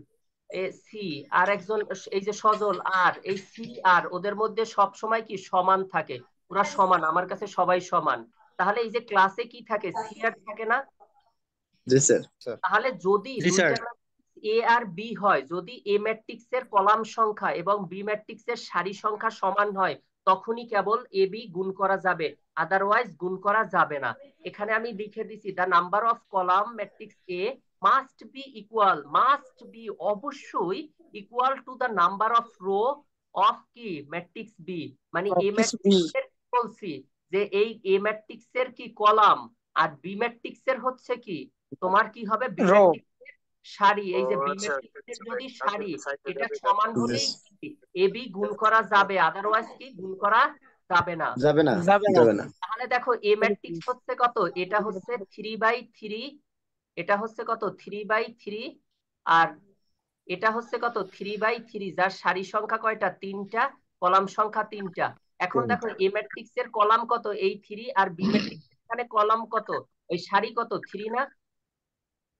সি, আর একজন এই যে সজল আর, এই সি আর ওদের মধ্যে সব সময় কি সমান থাকে, ওরা সমান, আমার কাছে সবাই সমান। তাহলে এই যে ক্লাসে কি থাকে, সি আর থাকে না? জি স্যার। তাহলে যদি জি স্যার। দুইটা এ আর বি হয়, যদি এ ম্যাট্রিক্স এর কলাম সংখ্যা এবং বি ম্যাট্রিক্স এর সারি সংখ্যা সমান হয়, তখনই কেবল এ বি গুণ করা যাবে, আদারওয়াইজ গুণ করা যাবে না। এখানে আমি লিখে দিছি the number of column matrix A must be equal, must be অবশ্যই equal to the number of row of কি ম্যাট্রিক্স বি, মানে এ ম্যাট্রিক্স এর বলছি যে এই এ ম্যাট্রিক্স এর কি কলাম, আর বি ম্যাট্রিক্স এর হচ্ছে কি তোমার কি হবে, বি ম্যাট্রিক্স এর সারি, এই যে বি ম্যাট্রিক্স এর যদি সারি এটা সমান হলেই এ বি গুণ করা যাবে, আদারওয়াইজ কি গুণ করা যাবে না। যাবে না। যাবে না। তাহলে দেখো এ ম্যাট্রিক্স হচ্ছে কত, এটা হচ্ছে 3/3, এটা হচ্ছে কত 3/3, আর এটা হচ্ছে কত 3/3, যার সারি সংখ্যা কয়টা, তিনটা, কলাম সংখ্যা তিনটা। এখন দেখো এ ম্যাট্রিক্স এর কলাম কত, এই 3, আর বি ম্যাট্রিক্স এখানে কলাম কত, ওই সারি কত 3 না?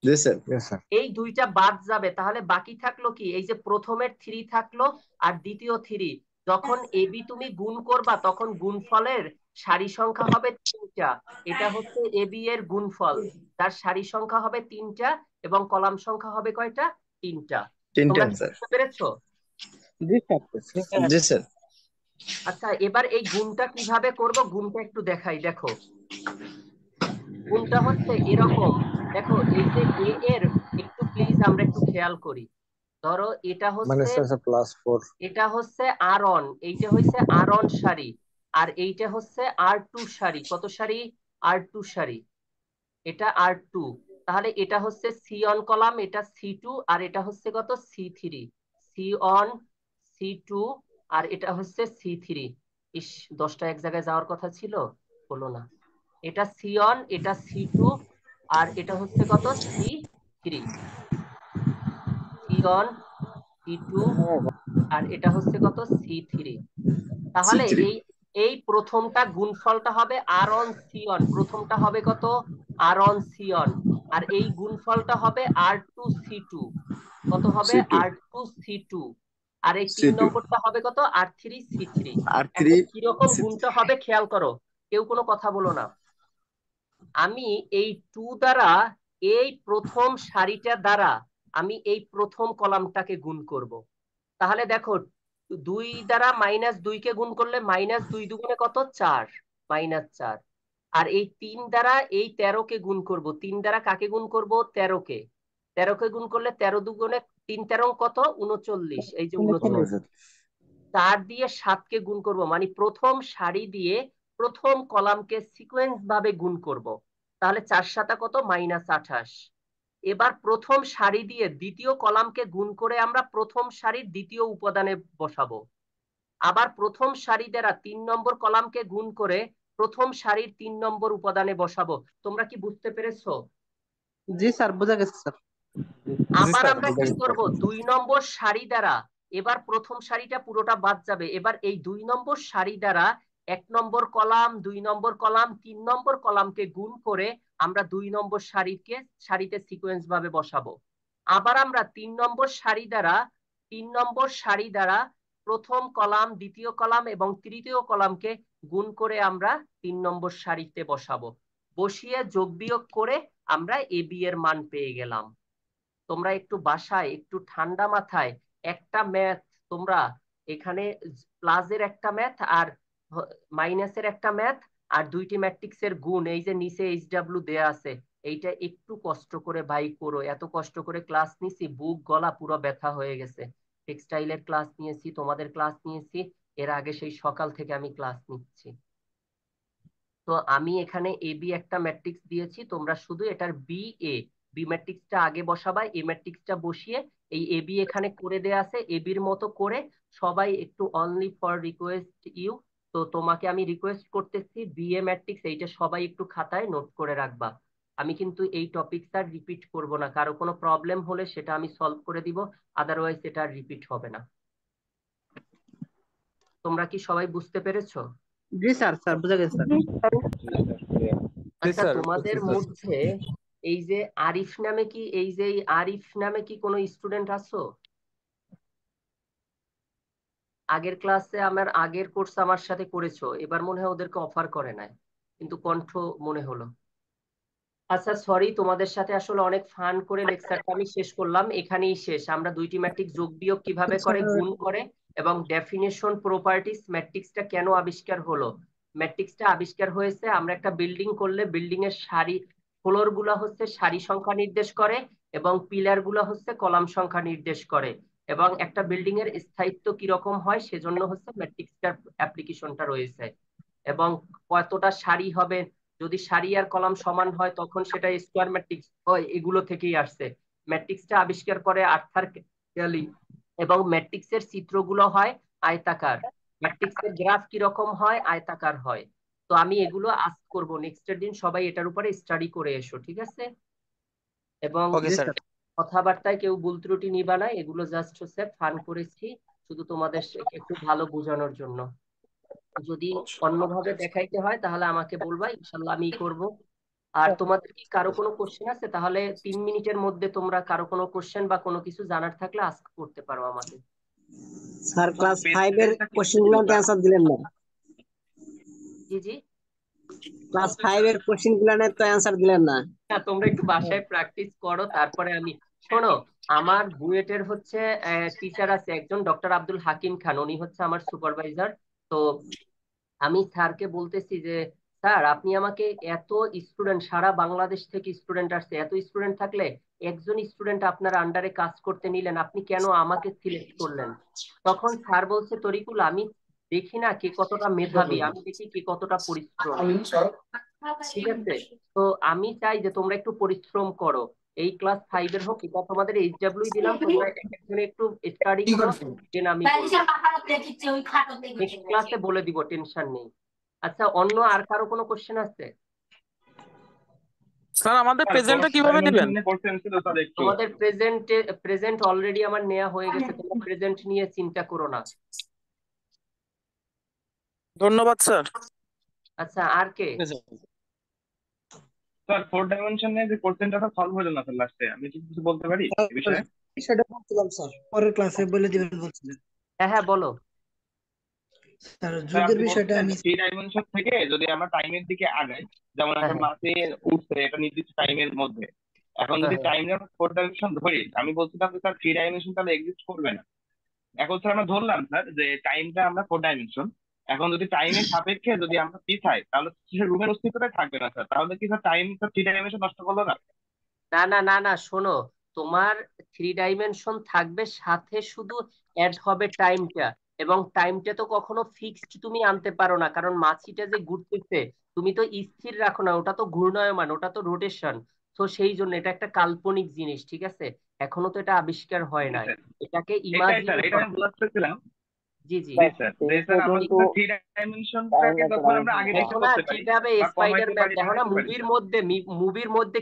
জি স্যার। এই দুইটা বাদ যাবে, তাহলে বাকি থাকলো কি, এই যে প্রথমের 3 থাকলো আর দ্বিতীয় 3, যখন এ বি তুমি গুণ করবা তখন গুণফলের সারি সংখ্যা হবে 3টা, এটা হচ্ছে এ বি এর গুণফল, তার সারি সংখ্যা হবে 3টা এবং কলাম সংখ্যা হবে কয়টা, 3টা। তিনটা তোমরা কি স্যার। বুঝতে পেরেছো? জি স্যার। আচ্ছা, এবার এই গুণটা কিভাবে করব, গুণটা একটু দেখাই, দেখো গুণটা হচ্ছে এরকম। দেখো এই যে এ এর, একটু প্লিজ আমরা একটু খেয়াল করি, ধরো এটা মানে হচ্ছে, স্যার +4 এটা হচ্ছে আর অন, এইটা হচ্ছে আর অন সারি, আর এইটা হচ্ছে আর টু সারি, কত সারি, আর টু সারি, এটা আর টু। তাহলে এটা হচ্ছে সি অন কলাম, এটা সি টু, আর এটা হচ্ছে কত সি3, সি অন, সি2, আর এটা হচ্ছে সি3। ইস, 10টা এক জায়গায় যাওয়ার কথা ছিল, হলো না। এটা সি অন, এটা সি2, আর এটা হচ্ছে কত সি3, সি অন, সি2, আর এটা হচ্ছে কত সি3। তাহলে C3। এই এই প্রথমটা গুণফলটা হবে আর অন সি অন, প্রথমটা হবে কত আর অন সি অন, আর এই গুণফলটা হবে আর টু সি টু, কত হবে C2। আর টু সি টু, আর এই 3 C2। নম্বরটা হবে কত আর3 সি3। আর 3। এখন কিরকম গুণটা হবে খেয়াল করো, কেউ কোনো কথা বলো না। আমি এই টু দ্বারা, এই প্রথম সারিটা দ্বারা আমি এই প্রথম কলামটাকে গুণ করব। তাহলে দেখো 2 দ্বারা -2 কে গুণ করলে -2 দুগুণে কত 4, -4। আর এই 3 দ্বারা এই 13 কে গুণ করব, 3 দ্বারা কাকে গুণ করব, 13 কে, 13 কে গুণ করলে 13 দুগুণে 3 13 কত 39, এই যে 39। 4 দিয়ে 7 কে গুণ করব, মানে প্রথম সারি দিয়ে প্রথম কলামকে সিকোয়েন্স ভাবে গুণ করব, তাহলে 4 7 কত -28। এবার প্রথম সারি দিয়ে দ্বিতীয় কলামকে গুণ করে আমরা প্রথম সারির দ্বিতীয় উপাদানে বসাবো, আবার প্রথম সারি দ্বারা 3 নম্বর কলামকে গুণ করে প্রথম সারির 3 নম্বর উপাদানে বসাবো। তোমরা কি বুঝতে পেরেছো? জি স্যার, বোঝা গেছে স্যার। আবার আমরা কি করব, 2 নম্বর সারি দ্বারা, এবার প্রথম সারিটা পুরোটা বাদ যাবে, এবার এই 2 নম্বর সারি দ্বারা 1 নম্বর কলাম, 2 নম্বর কলাম, 3 নম্বর কলামকে গুণ করে আমরা 2 নম্বর সারিতে সিকোয়েন্স ভাবে বসাবো। আবার আমরা 3 নম্বর সারি দ্বারা প্রথম কলাম, দ্বিতীয় কলাম এবং তৃতীয় কলামকে গুণ করে আমরা 3 নম্বর সারিতে বসাবো। বসিয়ে যোগ বিয়োগ করে আমরা এবি এর মান পেয়ে গেলাম। তোমরা একটু বাসায় একটু ঠান্ডা মাথায় একটা ম্যাথ, তোমরা এখানে প্লাসের একটা ম্যাথ আর মাইনাসের একটা ম্যাথ আর 2টি ম্যাট্রিক্সের গুণ, এই যে নিচে এইচডব্লিউ দেয়া আছে, এইটা একটু কষ্ট করে ভাই করো। এত কষ্ট করে ক্লাস নিছি, বুক গলা পুরো ব্যথা হয়ে গেছে। টেক্সটাইলের ক্লাস নিয়েছি, তোমাদের ক্লাস নিয়েছি, এর আগে সেই সকাল থেকে আমি ক্লাস নিচ্ছি। তো আমি এখানে এবি একটা ম্যাট্রিক্স দিয়েছি, তোমরা শুধু এটার বি ম্যাট্রিক্সটা আগে বসাবা, এ ম্যাট্রিক্সটা বসিয়ে এই এবি এখানে করে দেয়া আছে, এবির মতো করে সবাই একটু অনলি ফর রিকোয়েস্ট ইউ, তো তোমাকে আমি রিকোয়েস্ট করতেছি বিএ ম্যাট্রিক্স এইটা সবাই একটু খাতায় নোট করে রাখবা। আমি কিন্তু এই টপিকস আর রিপিট করব না, কারো কোনো প্রবলেম হলে সেটা আমি সলভ করে দিব, আদারওয়াইজ এটা আর রিপিট হবে না। তোমরা কি সবাই বুঝতে পেরেছো? জি স্যার, স্যার বুঝা গেছে স্যার। আচ্ছা, তোমাদের মধ্যে এই যে আরিফ নামে কি, এই যে এই আরিফ নামে কি কোনো স্টুডেন্ট আছো? আগের ক্লাসে আমার আগের কোর্স আমার সাথে করেছো, এবার মনে হয় ওদেরকে অফার করে নাই, কিন্তু কণ্ঠ মনে হলো। আচ্ছা সরি, তোমাদের সাথে আসলে অনেক ফান করে লেকচারটা আমি শেষ করলাম, এখানেই শেষ। আমরা 2টি ম্যাট্রিক্স যোগ বিয়োগ কিভাবে করে, গুণ করে, এবং ডেফিনেশন, প্রপার্টিস, ম্যাট্রিক্সটা কেন আবিষ্কার হলো। ম্যাট্রিক্সটা আবিষ্কার হয়েছে, আমরা একটা বিল্ডিং করলে বিল্ডিং এর সারি, ফ্লোর গুলা হচ্ছে সারি সংখ্যা নির্দেশ করে এবং পিলার গুলা হচ্ছে কলাম সংখ্যা নির্দেশ করে, এবং একটা বিল্ডিং এর স্থায়িত্ব কিরকম হয় সেজন্য হচ্ছে ম্যাট্রিক্সটার অ্যাপ্লিকেশনটা রয়েছে। এবং কতটা সারি হবে, যদি সারি আর কলাম সমান হয় তখন সেটা স্কোয়ার ম্যাট্রিক্স হয়, এগুলো থেকেই আসছে। ম্যাট্রিক্সটা আবিষ্কার করে আর্থার ক্যালি, এবং ম্যাট্রিক্সের চিত্রগুলো হয় আয়তাকার, ম্যাট্রিক্সের গ্রাফ কিরকম হয়, আয়তাকার হয়। তো আমি এগুলো আজ করব, নেক্সটের দিন সবাই এটার উপরে স্টাডি করে এসো, ঠিক আছে? এবং ওকে স্যার। কথাবার্তায় কেউ ভুল ত্রুটি নিবা না, এগুলো জাস্ট হচ্ছে ফান করেছি, শুধু তোমাদের একটু ভালো বোঝানোর জন্য। যদি অন্যভাবে দেখাইতে হয় তাহলে আমাকে বলবা, ইনশাল্লাহ আমি করব। আর তোমাদের কি কারো কোনো কোশ্চেন আছে? তাহলে 3 মিনিটের মধ্যে তোমরা কারো কোনো কোশ্চেন বা কোনো কিছু জানার থাকলে আস্ক করতে পারো আমাকে। স্যার ক্লাস 5 এর কোশ্চেন গুলোতে অ্যানসার দিলেন না। জি জি, ক্লাস 5 এর কোশ্চেন গুলোতে তো অ্যানসার দিলেন না। হ্যাঁ তোমরা একটু বাসায় প্র্যাকটিস করো, তারপরে আমি, শোনো, আমার বুয়েটের হচ্ছে টিচার আছে একজন, ডক্টর আব্দুল হাকিম খান, উনি হচ্ছে আমার সুপারভাইজার। তো আমি স্যারকে বলতেছি যে স্যার আপনি আমাকে, এত স্টুডেন্ট সারা বাংলাদেশ থেকে স্টুডেন্ট আসছে, এত স্টুডেন্ট থাকলে একজন স্টুডেন্ট আপনার আন্ডারে কাজ করতে নিলেন, আপনি কেন আমাকে সিলেক্ট করলেন? তখন স্যার বলছে তরিকুল, আমি দেখি না কে কতটা মেধাবী, আমি দেখি কে কতটা পরিশ্রমী, ঠিক আছে? তো আমি চাই যে তোমরা একটু পরিশ্রম করো, এই ক্লাস 5 এর হোক, এটা তোমাদের এইচডব্লিউ দিলাম, তোমরা একজনে একটু স্টাডি করো, দেন আমি নেক্সট ক্লাসে বলে দিব, টেনশন নেই। আচ্ছা, অন্য আর কারো কোনো কোশ্চেন আছে? স্যার আমাদের প্রেজেন্টটা কিভাবে দিবেন? তোমাদের প্রেজেন্ট অলরেডি আমার নেওয়া হয়ে গেছে, তোমরা প্রেজেন্ট নিয়ে চিন্তা করো না। ধন্যবাদ স্যার। আচ্ছা, আর কে? স্যার 4 ডাইমেনশনে যে কোশ্চেনটা সলভ হলো না স্যার লাস্টে, আমি কি কিছু বলতে পারি এই বিষয়ে? সেটা বলছিলাম স্যার, পরের ক্লাসে বলে দিবেন বলছিলেন। হ্যাঁ হ্যাঁ বলো। স্যার স্যার যুগের আপনি বিষয়টা বলছিলেন আমি 3 ডাইমেনশন থেকে যদি আমরা টাইমের দিকে আগাই, যেমন হ্যাঁ একটা হ্যাঁ মাসে উঠছে এটা নির্দিষ্ট টাইমের মধ্যে, এখন হ্যাঁ যদি হ্যাঁ। টাইমে আমরা 4 ডাইমেনশন ধরি, আমি বলছিলাম যে স্যার 3 ডাইমেনশন তাহলে এক্সিস্ট করবে না। এখন স্যার আমরা ধরলাম স্যার যে টাইমটা আমরা 4 ডাইমেনশন, এখন যদি টাইমের সাপেক্ষে যদি আমরা পিছাই তাহলে রুমের অস্তিত্বটাই থাকবে না স্যার, তাহলে কি স্যার টাইম স্যার 3 ডাইমেনশন নষ্ট করলো না? না না না না, শোনো, তোমার 3 ডাইমেনশন থাকবে, সাথে শুধু অ্যাড হবে টাইমটা, এবং টাইমটা তো কখনো ফিক্সড তুমি আনতে পারো না, কারণ মাছিটা যে ঘুরতেছে তুমি তো স্থির রাখো না, ওটা তো ঘূর্ণায়মান, ওটা তো রোটেশন। তো সেই জন্য এটা একটা কাল্পনিক জিনিস, ঠিক আছে? এখনো তো এটা আবিষ্কার হয় নাই, এটাকে এটাই স্যার, ইমাজিন এটা আমি করতে। বলতে চাচ্ছিলাম। জি জি, জি স্যার, যে স্যার আমরা তো 3 ডাইমেনশনটাকে যখন আমরা আগে পিছু দেখো না করতে পারি কিভাবে বা স্পাইডার কমাইতে ম্যান, পারি দেখো না বাড়াইতে পারি স্যার। মুভির মধ্যে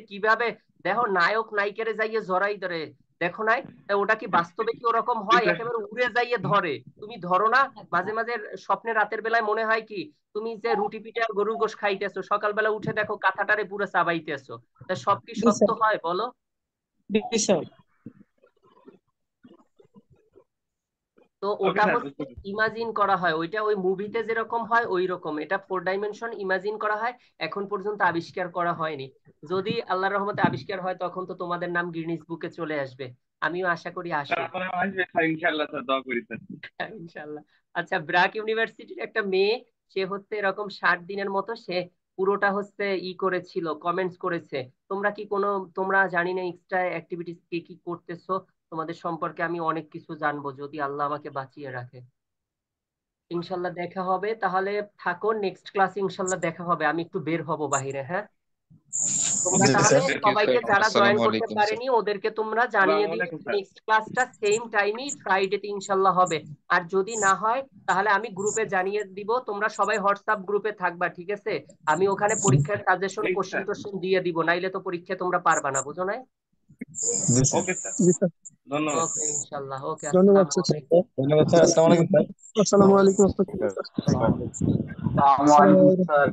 দেখো নায়ক নায়িকারে যাইয়ে জড়াই ধরে, দেখো নাই? তা ওটা কি বাস্তবে কি ওরকম হয়? একেবারে উড়ে যাইয়ে ধরে, তুমি ধরো না? মাঝে মাঝে স্বপ্নে রাতের বেলায় মনে হয় কি তুমি যে রুটি পিঠে আর গরুর গোশ খাইতেছো, সকালবেলা উঠে দেখো কাঁথাটারে পুরো চাবাইতেছো। তা সব কি সত্য হয় বলো? তো ওটা হচ্ছে ইমাজিন করা হয়, ওইটা ওই মুভিতে যেরকম হয় ওই রকম। এটা 4 ডাইমেনশন ইমাজিন করা হয়, এখন পর্যন্ত আবিষ্কার করা হয়নি। যদি আল্লাহর রহমতে আবিষ্কার হয় তখন তো তোমাদের নাম গিনিস বুকে চলে আসবে, আমিও আশা করি আসুক। ইনশাআল্লাহ স্যার, দোয়া করি স্যার। ইনশাল্লাহ। আচ্ছা, ব্র্যাক ইউনিভার্সিটির একটা মেয়ে, সে হচ্ছে এরকম 60 দিনের মতো সে পুরোটা হচ্ছে করেছিল, কমেন্টস করেছে। তোমরা কি কোনো, তোমরা জানি না এক্সট্রা অ্যাক্টিভিটিস কি কি করতেছো, তোমাদের সম্পর্কে আমি অনেক কিছু জানবো যদি আল্লাহ আমাকে বাঁচিয়ে রাখে। ইনশাল্লাহ দেখা হবে, তাহলে থাকো, নেক্সট ক্লাসে ইনশাল্লাহ দেখা হবে। আমি একটু বের হব বাহিরে, হ্যাঁ? তোমরা জি তাহলে স্যার। সবাইকে যারা জয়েন আসসালামু করতে আলাইকুম স্যার। পারেনি ওদেরকে তোমরা জানিয়ে আসসালামু দিও আলাইকুম স্যার। নেক্সট ক্লাসটা সেম টাইমই ফ্রাইডেতে ইনশাল্লাহ হবে। আর যদি না হয় তাহলে আমি গ্রুপে জানিয়ে দিব, তোমরা সবাই হোয়াটসঅ্যাপ গ্রুপে থাকবা, ঠিক আছে? আমি ওখানে পরীক্ষার সাজেশন ঠিক কোশ্চেন স্যার। টোশ্চেন দিয়ে দিব, নাইলে তো পরীক্ষা তোমরা পারবা না, বুঝো নাই? জি স্যার। ওকে স্যার, জি স্যার, ধন্যবাদ ওকে স্যার। ইনশাল্লাহ, ওকে, ধন্যবাদ আসসালামু স্যার। আলাইকুম। ধন্যবাদ স্যার। আসসালামু আলাইকুম স্যার। আসসালামু আলাইকুম। Bye. আসসালামু আলাইকুম স্যার।